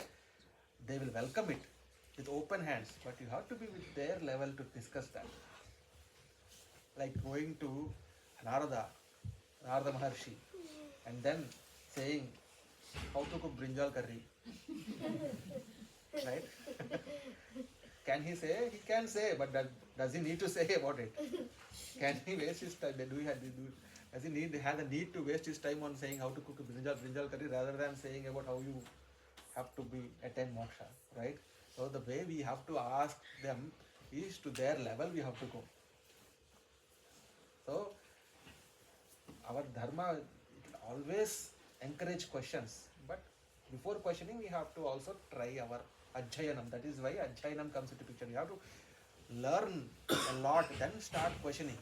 they will welcome it with open hands, but you have to be with their level to discuss that. Like going to Narada Maharshi, and then saying how to cook brinjal curry. Right? Can he say? He can say, but does he need to say about it? Can he waste his time? Does he have the need to waste his time on saying how to cook a brinjal curry rather than saying about how you have to attain moksha, right? So the way we have to ask them is to their level we have to go. So our dharma, it will always encourage questions. But before questioning, we have to also try our adhyayanam. That is why adhyayanam comes into picture. You have to learn a lot, then start questioning.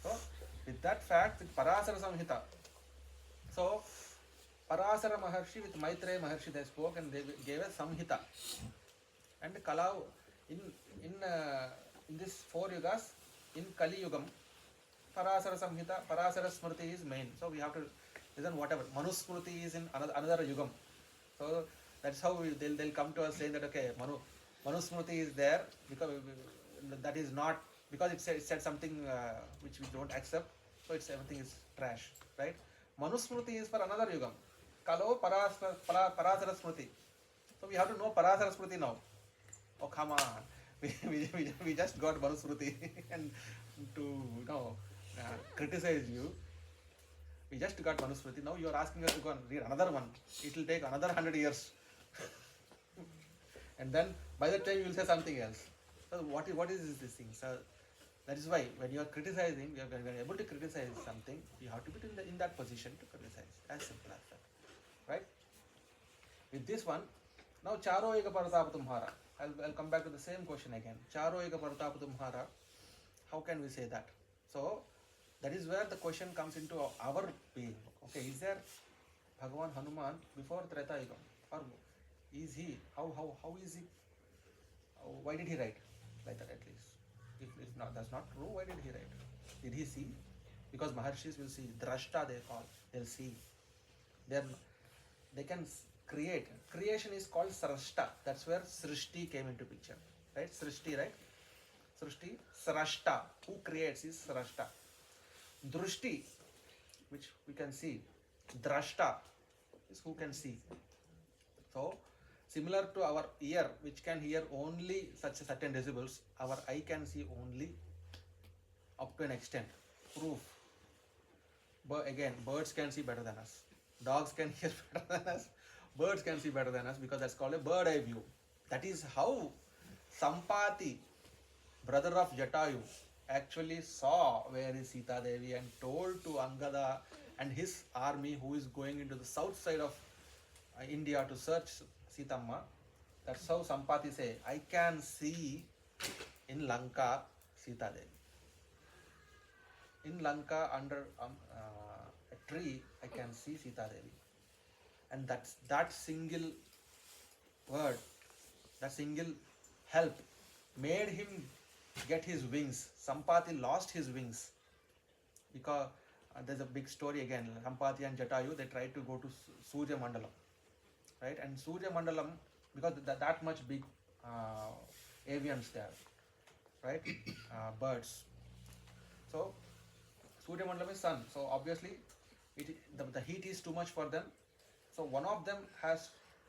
So, with that fact, with Parasara Samhita, so Parasara Maharshi with Maitreya Maharshi, they spoke and they gave a Samhita. And Kala, in this 4 yugas, in Kali Yugam, Parasara Samhita, Parasara Smriti is main. So we have to listen whatever. Manusmriti is in another Yugam. So that's how they'll come to us saying that, okay, Manusmriti is there because that is not, because it said something which we don't accept. So everything is trash, right? Manusmriti is for another Yugam. Kalo Parasara Smriti. So we have to know Parasara Smriti now. Oh, come on. We just got Manusmriti and to criticize you. We just got Manusmriti. Now you are asking us to go and read another one. It will take another 100 years. And then by that time you will say something else. So what is this thing? So that is why when you are criticizing, when you are able to criticize something, you have to be in that position to criticize. As simple as that. Right? With this one, now Charo Eka Paratapa Tumhara. I'll come back to the same question again. Charo Eka Paratapa Tumhara. How can we say that? So that is where the question comes into our being. Okay, is there Bhagavaan Hanuman before Treta Yugam? Or is he? How is he? Why did he write like that at least? If not, that's not true, why did he write? Did he see? Because Maharshis will see. Drashta they call. They'll see. They can create. Creation is called Srashta. That's where Srishti came into picture. Right? Srishti, right? Srishti. Srashta. Who creates is Srashta. Drushti, which we can see. Drashta is who can see. So, similar to our ear, which can hear only such certain decibels, our eye can see only up to an extent. Proof. But again, birds can see better than us. Dogs can hear better than us. Birds can see better than us because that's called a bird eye view. That is how Sampati, brother of Jatayu, actually saw where is Sita Devi and told to Angada and his army who is going into the south side of India to search Sitamma. That's how Sampati say, I can see in Lanka Sita Devi. In Lanka under a tree, I can see Sita Devi. And that single word, that single help made him get his wings. Sampati lost his wings because there's a big story again. Sampati and Jatayu, they tried to go to Surya Mandalam, right? And Surya Mandalam, because that much big avians there, right? Birds. So Surya Mandalam is sun. So obviously the heat is too much for them. So one of them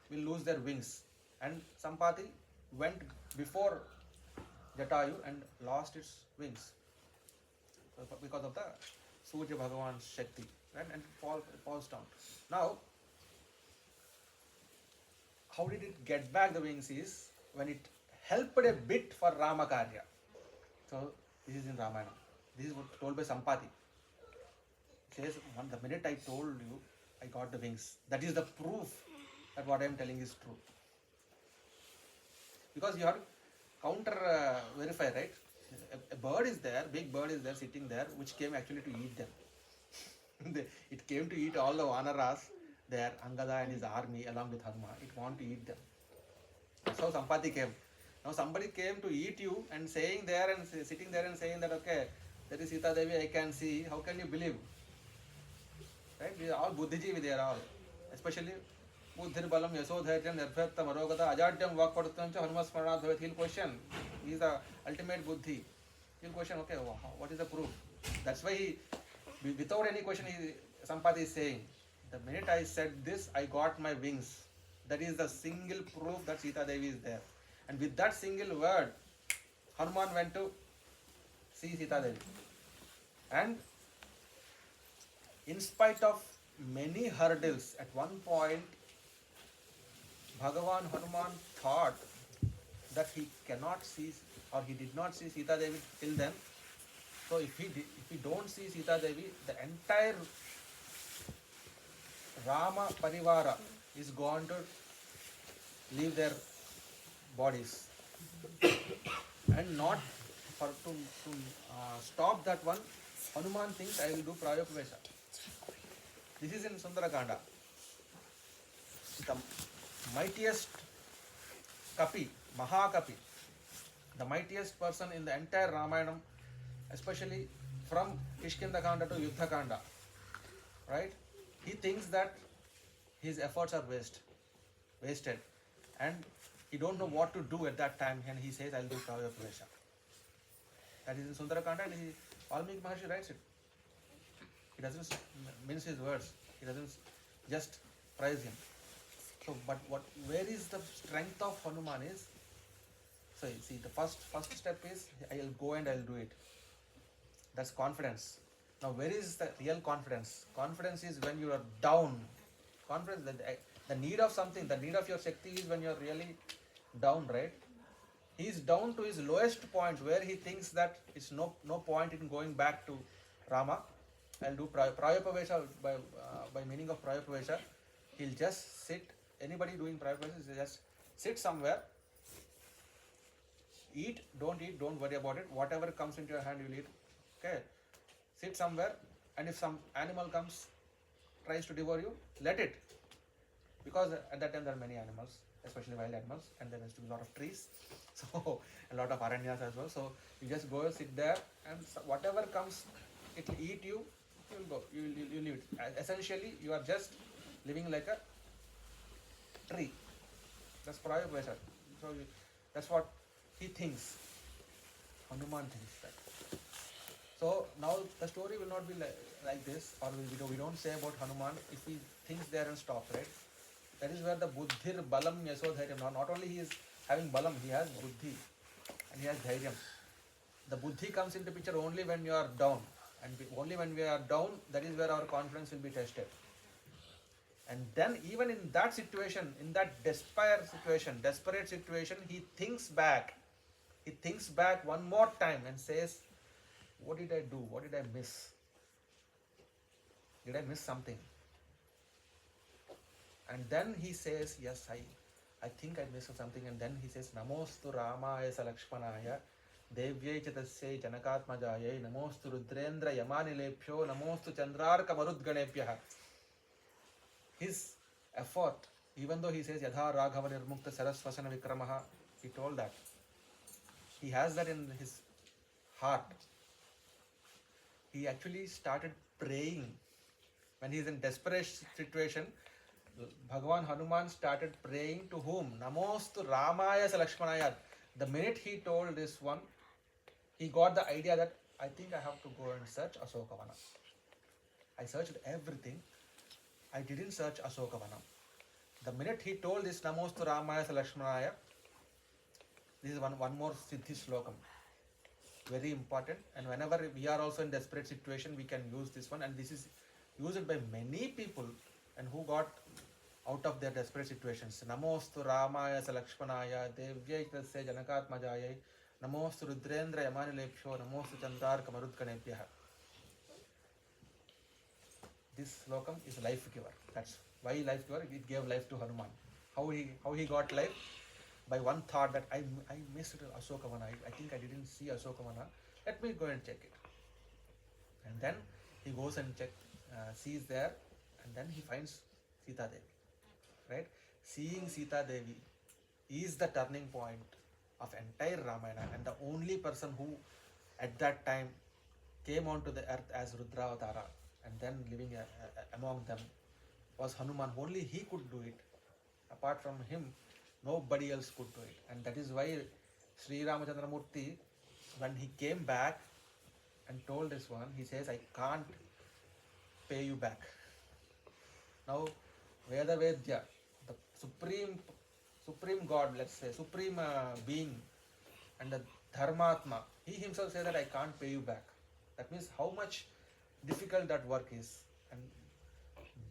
will lose their wings. And Sampati went before Jatayu and lost its wings because of the Surya Bhagavan's Shakti, right? And it falls down. Now, how did it get back the wings is when it helped a bit for Ramakarya. So this is in Ramayana. This is told by Sampati. It says, the minute I told you, I got the wings. That is the proof that what I am telling is true. Because you have to counter verify, right? A bird is there, big bird is there, sitting there, which came actually to eat them. It came to eat all the Vanaras there, Angada and his army along with Hanuman. It wanted to eat them. That's how Sampati came. Now somebody came to eat you and saying there and sitting there and saying that, okay, there is Sita Devi, I can see. How can you believe? Right? We are all Buddhijivi, they are all. Especially Buddhir Balam, Yasodhaityam, Nirbhyattam, Arogata, Ajadyam, Vakpadattam, Hanuman Smaranat Bhavet. He'll question. He is the ultimate Buddhi. He'll question, okay, what is the proof? That's why without any question, Sampati is saying, the minute I said this, I got my wings. That is the single proof that Sita Devi is there. And with that single word, Hanuman went to see Sita Devi. And in spite of many hurdles, at one point, Bhagavaan Hanuman thought that he cannot see or he did not see Sita Devi till then. So if we don't see Sita Devi, the entire Rama Parivara is going to leave their bodies. And not for to stop that one, Hanuman thinks I will do Prayopavesha. This is in Sundarakanda. The mightiest Kapi, Mahakapi, the mightiest person in the entire Ramayanam, especially from Kishkindakanda to Yuddhakanda, right? He thinks that his efforts are wasted, and he don't know what to do at that time, and he says, I'll do Prayopavesha. That is in Sundarakanda, and Valmiki Maharshi writes it. He doesn't mince his words. He doesn't just praise him. So, but where is the strength of Hanuman is? So, you see, the first step is, I'll go and I'll do it. That's confidence. Now, where is the real confidence? Confidence is when you are down. Confidence, the need of something, the need of your Shakti is when you are really down, right? He is down to his lowest point where he thinks that it's no point in going back to Rama. I'll do Prayopavesha by meaning of Prayopavesha. He'll just sit. Anybody doing Prayopavesha is just sit somewhere. Eat, don't worry about it. Whatever comes into your hand, you'll eat. Okay. Sit somewhere, and if some animal comes, tries to devour you, let it. Because at that time there are many animals, especially wild animals, and there has to be a lot of trees. So, a lot of aranyas as well. So, you just go sit there, and whatever comes, it will eat you, you will go, you leave it. Essentially, you are just living like a tree. That's Prayopavesha. So, that's what he thinks. Hanuman thinks that. So, now the story will not be like this, or we don't say about Hanuman if he thinks there and stops, right? That is where the buddhir balam yasodhairyam. Not only he is having balam, he has buddhi and he has dhairyam. The buddhi comes into picture only when you are down, and only when we are down, that is where our confidence will be tested. And then even in that situation, in that desperate situation, he thinks back one more time and says, what did I do? What did I miss? Did I miss something? And then he says, yes, I think I missed something. And then he says, Namostu Ramaya Salakshmanaya Devyai Chatasya Janakatmajayai Namostu Rudrendra Yamanilepyo Namostu Chandrarka Marudganepyaha. His effort, even though he says Yadha Raghava Nirmukta Sarasvasana Vikramaha, he told that. He has that in his heart. He actually started praying. When he is in desperate situation, Bhagavaan Hanuman started praying to whom? Namostu Ramaya Salakshmanaya. The minute he told this one, he got the idea that I think I have to go and search Asokavana. I searched everything. I didn't search Asokavana. The minute he told this Namostu Ramaya Salakshmanaya, this is one more Siddhi Slokam. Very important. And whenever we are also in desperate situation, we can use this one. And this is used by many people and who got out of their desperate situations. Namostu Ramaya Salakshmanaya Devyai Tasya Janakatmajayai Namostu Rudrendra Yamanilepyo Namostu Chandrarka Marudganepyaha. This slokam is life giver. That's why life giver. It gave life to Hanuman. How he got life? By one thought that I missed Asokavana. I think I didn't see Asokavana. Let me go and check it. And then he goes and sees there, and then he finds Sita Devi. Right? Seeing Sita Devi is the turning point of entire Ramayana, and the only person who at that time came onto the earth as Rudravatara and then living among them was Hanuman. Only he could do it. Apart from him, nobody else could do it. And that is why Sri Ramachandramurti, when he came back and told this one, he says, I can't pay you back. Now, Veda Vedya, the supreme God, let's say, supreme being, and the Dharmatma, he himself says that I can't pay you back. That means how much difficult that work is. And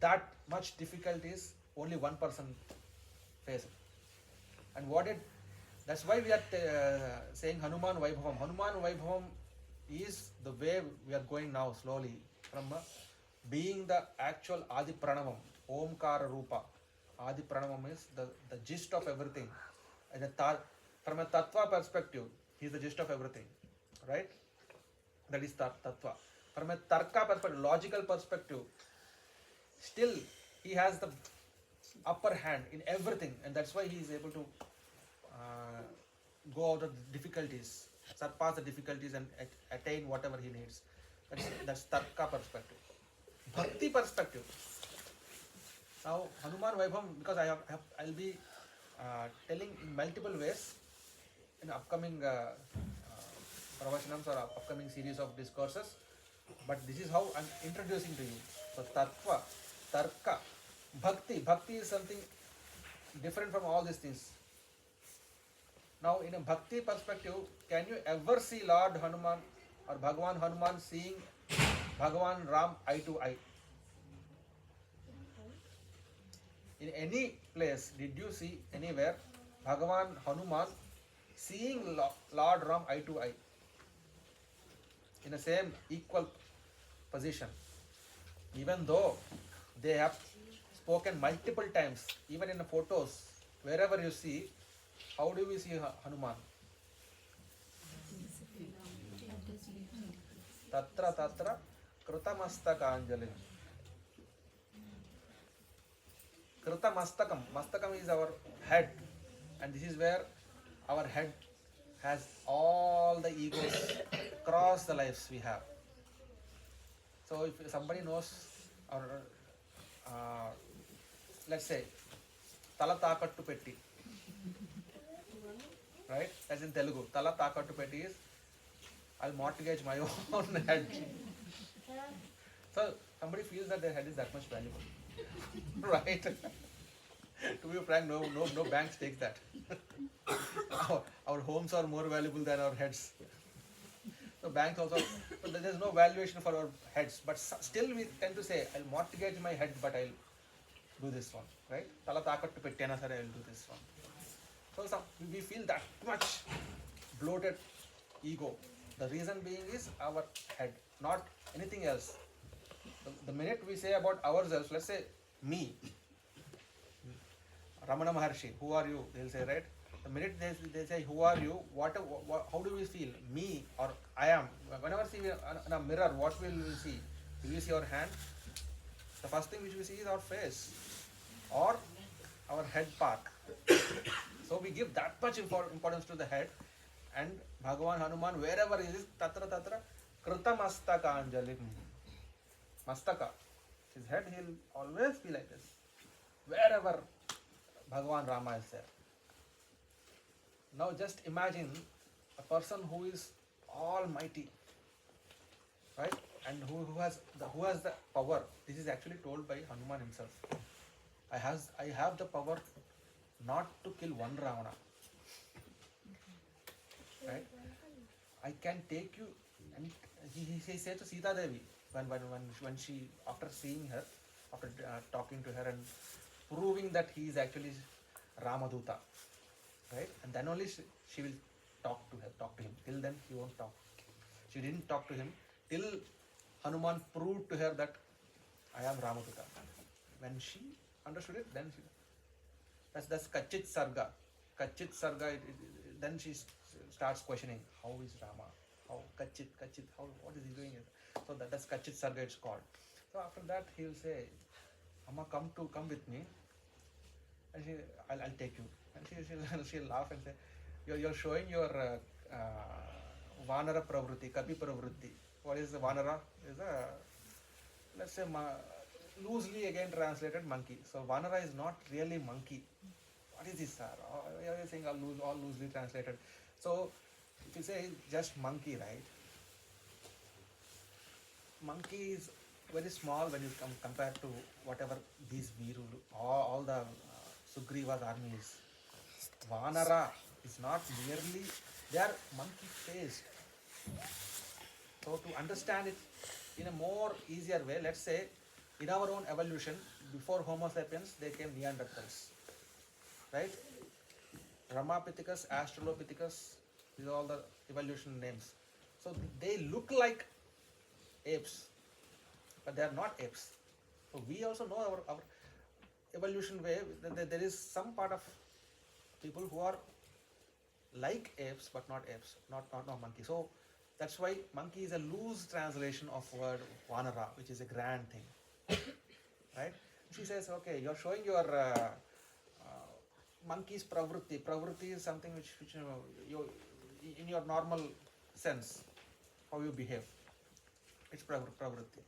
that much difficulties only one person faces. And that's why we are saying Hanuman Vaibhavam. Hanuman Vaibhavam is the way we are going now slowly from being the actual Adi Pranamam, Omkara Rupa. Adi Pranamam is the gist of everything. And from a Tattva perspective, he is the gist of everything. Right? That is Tattva. From a Tarka perspective, logical perspective, still he has the upper hand in everything, and that's why he is able to go out of the difficulties, surpass the difficulties, and attain whatever he needs. That's Tarka perspective. Bhakti perspective. Now Hanuman Vaibhavam, because I'll be telling in multiple ways in upcoming pravachanams or upcoming series of discourses, but this is how I'm introducing to you. So Tattva, Tarka, Bhakti. Bhakti is something different from all these things. Now in a Bhakti perspective, can you ever see Lord Hanuman or Bhagavaan Hanuman seeing Bhagavan Ram eye to eye? In any place, did you see anywhere Bhagavan Hanuman seeing Lord Ram eye to eye? In the same equal position. Even though they have spoken multiple times, even in the photos, wherever you see, how do we see Hanuman? Tatra tatra krutamastakāñjalim. Krutamastakam. Mastakam is our head, and this is where our head has all the egos across the lives we have. So if somebody knows, or let's say tala takattu petti, right? As in Telugu, tala takattu petti is I'll mortgage my own head. So somebody feels that their head is that much valuable, right? To be frank, no banks takes that. Our homes are more valuable than our heads. So banks also, so there is no valuation for our heads, but still we tend to say, I'll mortgage my head, but I'll do this one, right? Tala takattu pettena sare, I'll do this one. So we feel that much bloated ego. The reason being is our head, not anything else. The minute we say about ourselves, let's say me, Ramana Maharshi, who are you? They'll say, right? The minute they say, who are you? How do we feel? Me or I am? Whenever we see in a mirror, what will we see? Will we see our hand? The first thing which we see is our face or our head part. So we give that much importance to the head, and Bhagavan Hanuman, wherever he is, tatra tatra krutamastakāñjalim. Mastaka, his head, he'll always be like this. Wherever Bhagavan Rama is there. Now just imagine a person who is almighty, right? And who has the power. This is actually told by Hanuman himself. I have the power not to kill one Ravana. Right? I can take you, and he said to Sita Devi when she, after seeing her, after talking to her and proving that he is actually Ramaduta, right? And then only she will talk to him. Till then he won't talk. She didn't talk to him till Hanuman proved to her that I am Ramaduta. When she understood it, then that's Kachit Sarga. Kachit Sarga. Then she starts questioning, how is Rama? How Kachit? How? What is he doing? So that's Kachit Sarga. It's called. So after that he will say, Amma, come with me, and I'll take you. And she'll laugh and say, you're showing your Vanara Pravrutti, Kapi Pravrutti. What is the Vanara? Is a, let's say, loosely again translated monkey. So Vanara is not really monkey. What is this, sir? You're saying all loosely translated. So if you say just monkey, right? Monkey is very small when you compare to whatever these Viru, all the Sugriva's army is. Vanara is not merely, they are monkey-faced. So to understand it in a more easier way, let's say in our own evolution, before Homo sapiens, they came Neanderthals, right? Ramapithecus, Australopithecus, these are all the evolution names. So they look like apes, but they are not apes. So we also know our evolution way that there is some part of people who are like apes but not apes, not monkey. So that's why monkey is a loose translation of word vanara, which is a grand thing, right? She says, okay, you're showing your monkey's pravrutti. Pravrutti is something which you in your normal sense, how you behave. It's pravrutti.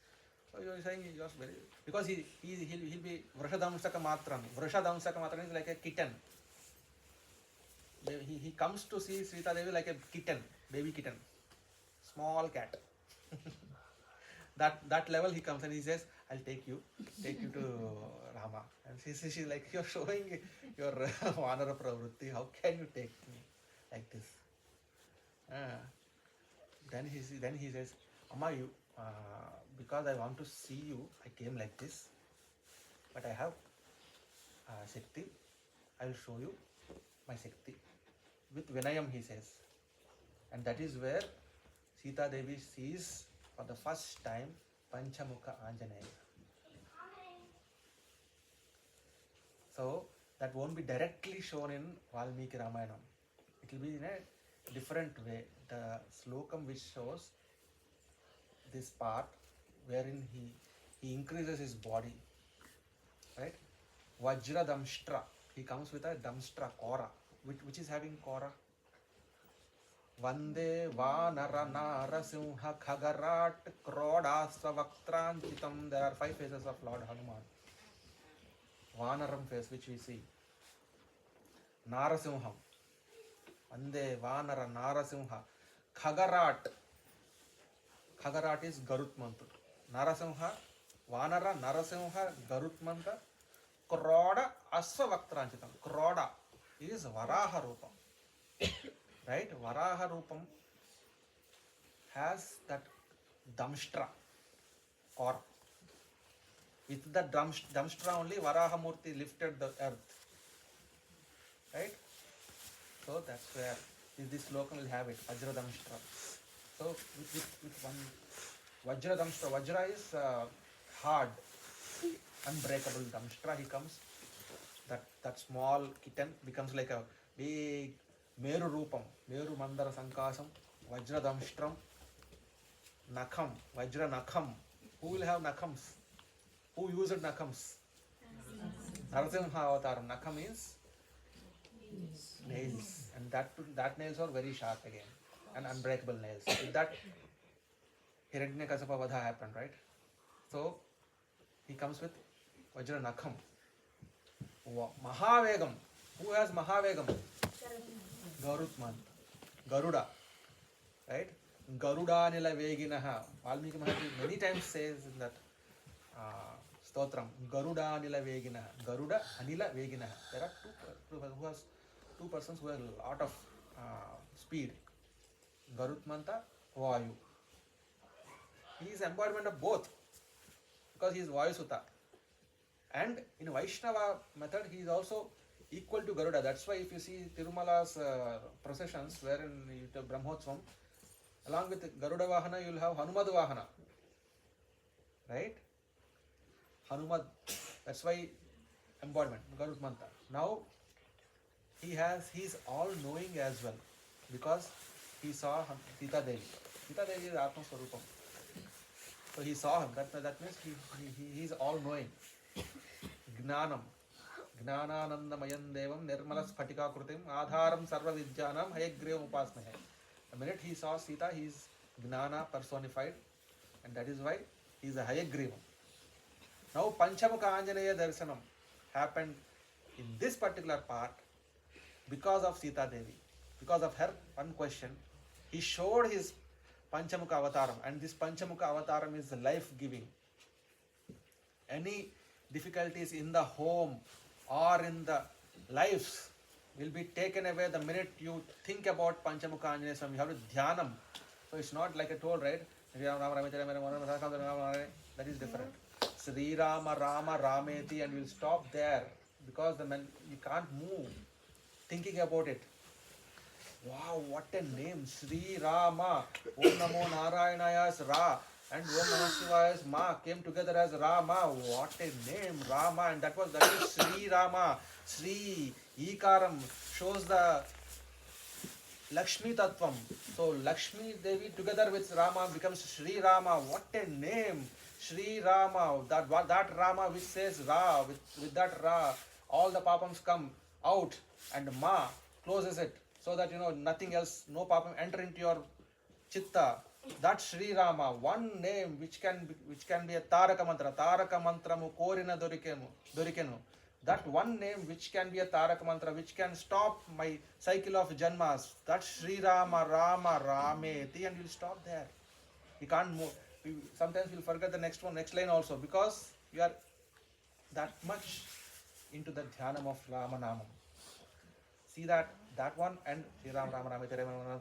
So you're saying you're very, because he'll be vrashadamsaka matram. Vrashadamsaka matram is like a kitten. He comes to see Sita Devi like a kitten, baby kitten, small cat. that level he comes and he says, I'll take you to Rama. And she's like, you're showing your vanara pravrutti. How can you take me like this? Then he says, Amma, you because I want to see you, I came like this. But I have Shakti. I will show you my Shakti. With Vinayam, he says. And that is where Sita Devi sees for the first time Panchamukha Anjaneya. So that won't be directly shown in Valmiki Ramayanam. It will be in a different way. The slokam which shows this part wherein he increases his body, right? Vajra damshtra. He comes with a damshtra kora, which is having kora. Vande vanara narasimha khagarat krodasva vaktranchitam. There are 5 faces of Lord Hanuman. Vanaram face, which we see. Narasimham. Vande vanara narasimha khagarat. Khagarat is Garutmanta. Narasimha, Vanara, Narasimha, Garutmanta, Kroda, Asva Vaktranchitam. Kroda is Varaha Rupam. Right? Varaha Rupam has that Damshtra or with the Damshtra only Varaha Murti lifted the earth. Right? So that's where this local will have it, Vajra Damshtra. So with one Vajra Damshtra, Vajra is hard, unbreakable. Damshtra, he comes, that small kitten becomes like a big Meru Rupam, Meru Mandara Sankasam, Vajra Damshtram, Nakham, Vajra Nakham. Who will have Nakhams? Who used Nakhams? Narasimha Avataram. Nakham means nails, and that nails are very sharp again. And unbreakable nails. With that, Hiranyakasapa Vadha happened, right? So, he comes with Vajra Nakham. Mahavegam. Who has Mahavegam? Garutman. Garuda. Right? Garuda Anila Veginaha. Valmiki Maharshi many times says in that stotram, Garuda Anila Veginaha. Garuda Anila Veginaha. There are two persons who have a lot of speed. Garutmanta, Vayu. He is embodiment of both because he is Vayusuta. And in Vaishnava method, he is also equal to Garuda. That's why if you see Tirumala's processions, wherein you have Brahmotsvam, along with Garuda Vahana, you will have Hanumath Vahana. Right? Hanumath, that's why embodiment, Garutmanta. Now, he is all knowing as well because he saw Sita Devi. Sita Devi is Atma Swarupam. So he saw him. That means he is all knowing. Gnanam. Gnananandamayam devam nirmalas phatika krutim adharam sarva vidyanam hayagrevam upasmahe. The minute he saw Sita, he is Gnana personified, and that is why he is a Hayagrevam. Now Panchamukha Anjaneya Darsanam happened in this particular part because of Sita Devi. Because of her one question, he showed his Panchamukha Avataram, and this Panchamukha Avataram is life-giving. Any difficulties in the home or in the lives will be taken away the minute you think about Panchamukha Anjaneya Swami. You have to dhyanam. So it's not like I told, right? That is different. Sri Rama Rama Rameti, and we'll stop there because you can't move thinking about it. Wow, what a name! Sri Rama. Om Namo Narayanayas Ra and Om Namah Shivaya's Ma came together as Rama. What a name, Rama! And that is Sri Rama. Sri Ikaram shows the Lakshmi Tattvam. So Lakshmi Devi together with Rama becomes Sri Rama. What a name! Sri Rama. That Rama which says Ra, with that Ra, all the papams come out, and Ma closes it so that nothing else, no papam enter into your chitta. That Sri Rama, one name which can be a Taraka mantra. Taraka mantramu korina dorikenu. That one name which can be a Taraka mantra, which can stop my cycle of janmas. That Sri Rama, Rama, Rameti, and you'll stop there. We can't move. Sometimes we'll forget the next line also, because we are that much into the dhyanam of Rama Namam. See that one, and Sri Rama, Rama, Rameti, Rama.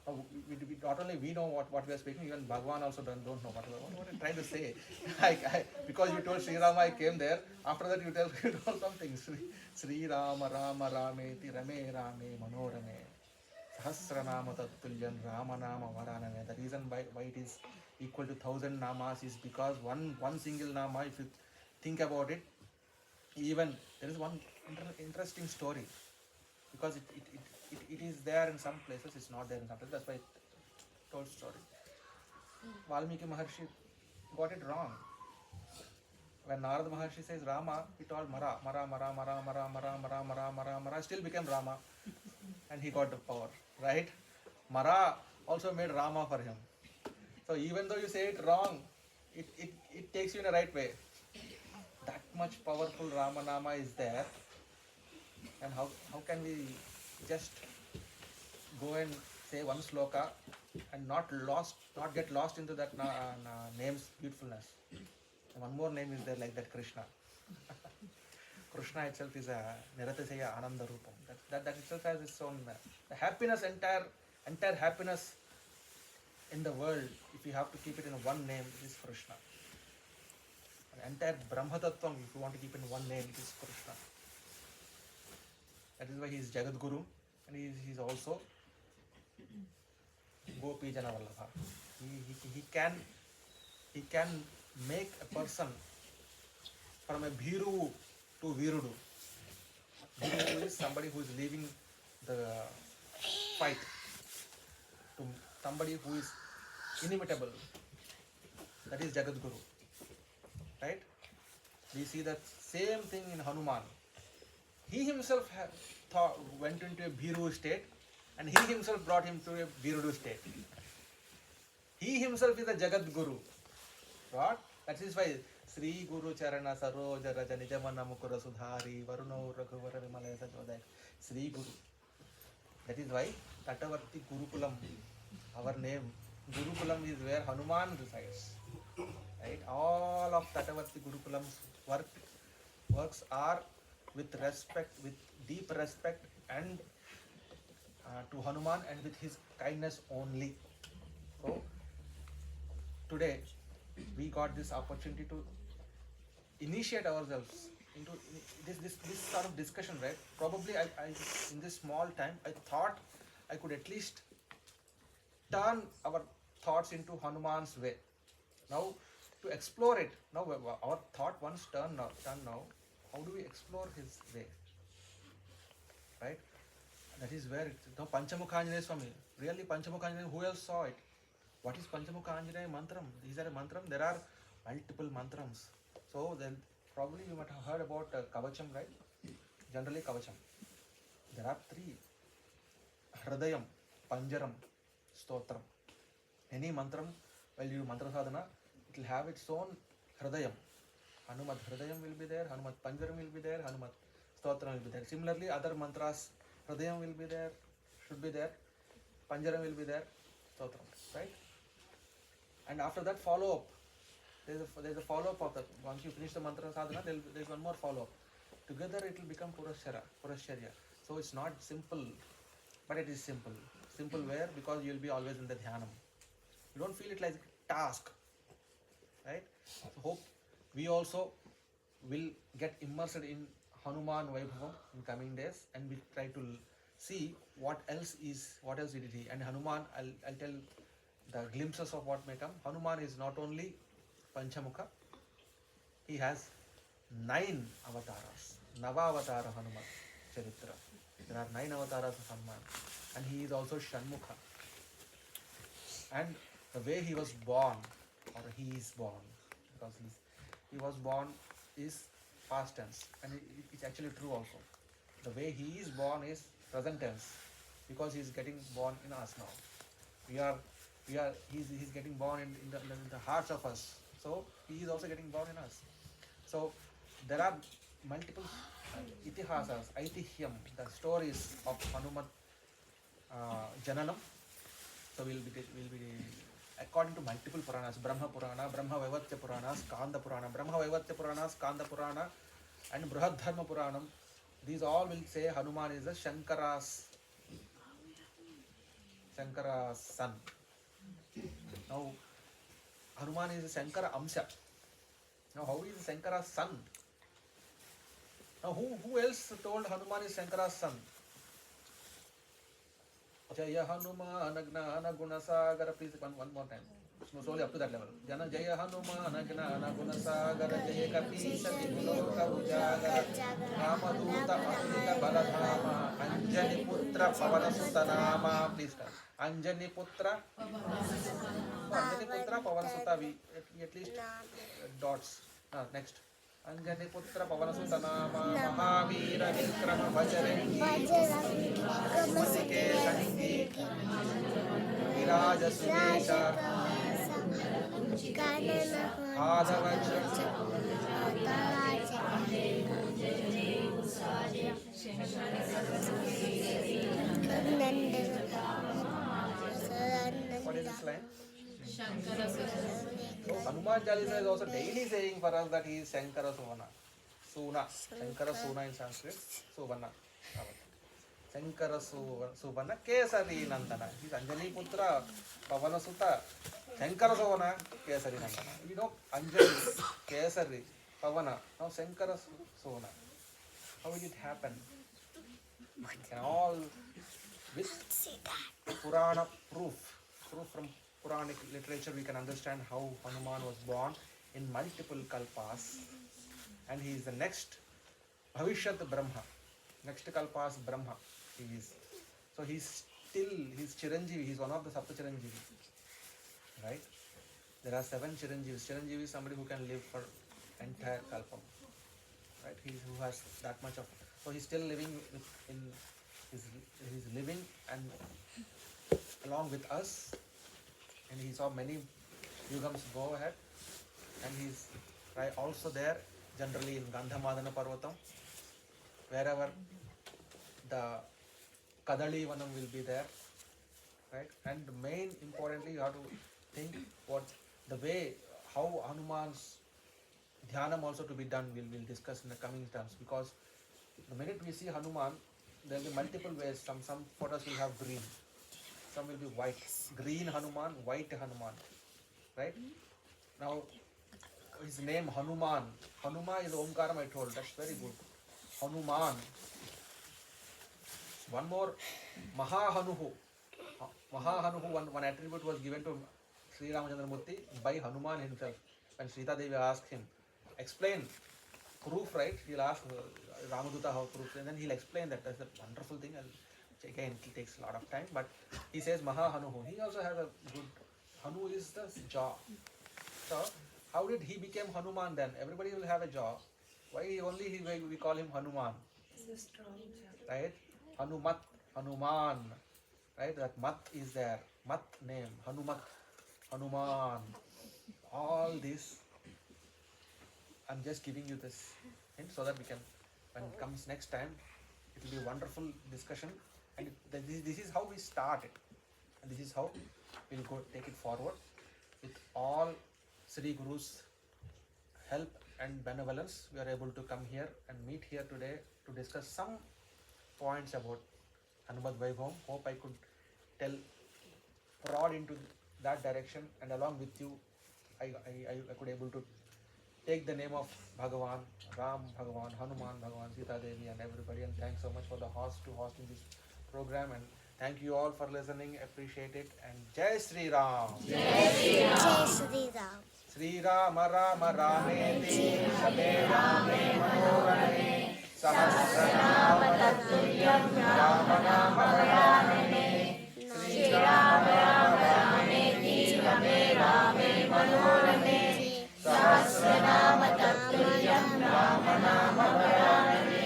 Not only we know what we are speaking, even Bhagavaan also don't know what I'm trying to say. Because you told Sri Rama, I came there. After that, you told something. Sri Rama, Rama, Rameti, Rame, Rame, Manorame, Sahasranama Tattulyan, Rama Nama Varaname. The reason why it is equal to 1,000 namas is because one single nama, if you think about it, even there is one interesting story. Because it is there in some places, it's not there in some places. That's why I told story. Valmiki Maharshi got it wrong. When Narada Maharshi says Rama, he told Mara, Mara, Mara, Mara, Mara, Mara, Mara, Mara, Mara, Mara, still became Rama, and he got the power, right? Mara also made Rama for him. So even though you say it wrong, it takes you in the right way. That much powerful Rama Nama is there. And how can we just go and say one sloka and not get lost into that name's beautifulness? And one more name is there like that, Krishna. Krishna itself is a Niratasaya Ananda Rupam. That itself has its own happiness, entire happiness in the world. If you have to keep it in one name, it is Krishna. An entire Brahma Tattvam, if you want to keep it in one name, it is Krishna. That is why he is Jagat Guru, and he is also Gopi Jana Vallabha. He can make a person from a Bhiru to Virudu. Virudu is somebody who is leaving the fight, to somebody who is inimitable. That is Jagat Guru. Right? We see that same thing in Hanuman. He himself went into a Bhiru state, and he himself brought him to a Virudu state. He himself is a Jagat Guru. Right? That is why Sri Guru Charana Saroja Raja Nijamana Mukura Sudhari Varuno Raghuvara Vimalaya Sajodai. Sri Guru. That is why Tatavarthy Gurukulam, our name, Gurukulam is where Hanuman resides. Right? All of Tatavarthy Gurukulam's works are with respect, with deep respect, and to Hanuman, and with his kindness only. So today we got this opportunity to initiate ourselves into this sort of discussion, right? Probably I in this small time I thought I could at least turn our thoughts into Hanuman's way. Now to explore it, now our thought once turned now, how do we explore his way? Right? That is where now Panchamukha Anjaneya Swami. Really Panchamukha Anjaneya, who else saw it? What is Panchamukha Anjaneya mantram? Is there a mantram? There are multiple mantrams. So then probably you might have heard about Kavacham, right? Generally Kavacham. There are three. Hridayam, Panjaram, Stotram. Any mantram, while you do mantra sadhana, it will have its own Hridayam. Hanumath Hridayam will be there, Hanumath Panjaram will be there, Hanumath Stotram will be there. Similarly, other mantras, Hridayam will be there, should be there, Panjaram will be there, Stotram, right? And after that, follow up. There's a follow up of that. Once you finish the mantra sadhana, there's one more follow up. Together it will become Purasharya. So it's not simple, but it is simple. Simple where? Because you'll be always in the dhyanam. You don't feel it like a task, right? So hope we also will get immersed in Hanuman Vaibhavam in coming days, and we try to see what else did he. And Hanuman, I'll tell the glimpses of what may come. Hanuman is not only Panchamukha, he has 9 avatars. Navavatara Hanuman Charitra. There are 9 avatars of Hanuman. And he is also Shanmukha. And the way he was born, or he is born, because he was born is past tense. And it's actually true also. The way he is born is present tense, because he is getting born in us now. He's getting born in the hearts of us. So he is also getting born in us. So there are multiple itihasas, aitihyam, the stories of Hanumat Jananam. So we'll be according to multiple Puranas, Brahma Purana, Brahma Vaivatya Purana, Skanda Purana, Brahma Vaivatya Purana, Skanda Purana, and Brihadharma Puranam. These all will say Hanuman is a Shankara's son. Now, Hanuman is a Shankara Amsha. Now, how is Shankara's son? Now, who else told Hanuman is Shankara's son? Jaya Hanuman Gnana Gunasagar. Please, one more time. Slowly up to that level. Jana Jaya Hanuman Gnana Gunasagar Jaya Kapisa Viloka Ujagara Ramaduta Amrita Baladhama Anjani Putra Pavanasutanama. Please start. Anjani Putra Pavanasuta. We at least dots. Next. Anjani Putra Pavanasutanama Mahavira Vikrama Bajrang Kamasike Shangi Viraja Sudesha What is this line? So Hanuman Chalisa is also daily saying for us that he is Shankara Suna. Shankara Suna in Sanskrit, Suvana. Shankara Suvana Kesari Nandana. He is Anjani Putra, Pavana Sutta, Shankara Suvana, Kesari Nandana. You know Anjani, Kesari, Pavana, now Shankara Suvana. How will it happen? And all with Purana proof from Puranic literature, we can understand how Hanuman was born in multiple kalpas, and he is the next Bhavishyat Brahma. Next kalpas Brahma he is. So he's Chiranjeevi. He's one of the Sapta Chiranjeevi. Right? There are 7 Chiranjeevis. Chiranjeevi is somebody who can live for entire kalpam. Right? Who has that much of. So he's still living he's living and along with us. And he saw many yugams go ahead, and he's also there generally in Gandhamadana Parvatam, wherever the Kadali Vanam will be there, right? And main importantly, you have to think how Hanuman's Dhyanam also to be done, we'll discuss in the coming terms, because the minute we see Hanuman, there will be multiple ways. Some photos will have green. Some will be white. Green Hanuman, white Hanuman. Right? Now, his name Hanuman. Hanuma is Omkaram, I told. That's very good. Hanuman. One more. Mahahanuhu. Mahahanuhu, one attribute was given to Sri Ramachandramurti by Hanuman himself. When Sita Devi asked him, explain. Proof, right? He'll ask Ramaduta how proof. And then he'll explain that. That's a wonderful thing. Again, it takes a lot of time, but he says Mahahanuhu. He also has a good. Hanu is the jaw. So, how did he become Hanuman then? Everybody will have a jaw. Why we call him Hanuman? It's a strong jaw. Right? Hanumath, Hanuman. Right? That Mat is there. Mat name. Hanumath, Hanuman. All this. I'm just giving you this hint so that we can, when it comes next time, it will be a wonderful discussion. And this is how we start it, and this is how we'll go take it forward with all Sri Guru's help and benevolence. We are able to come here and meet here today to discuss some points about Hanumath Vaibhavam. Hope I could prod into that direction, and along with you, I could able to take the name of Bhagavan, Ram, Bhagavan, Hanuman, Bhagavan, Sita Devi, and everybody. And thanks so much for the host to hosting this program, and thank you all for listening. Appreciate it, and Jai Sri Ram. Jai Sri Ram. Sri Rama Rama Rameti Rame Rame Manorame Sahasranama Tattulyam Rama Nama Vayane. Sri Rama Rama Rameti Rame Rame Manorame Sahasranama Tattulyam Rama Nama Vayane.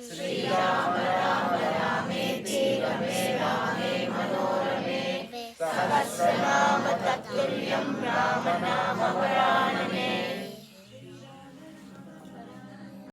Sri Rama Rama Rameti Rame Rame Manorame Sahasranama Tattulyam Rama Nama Vayane.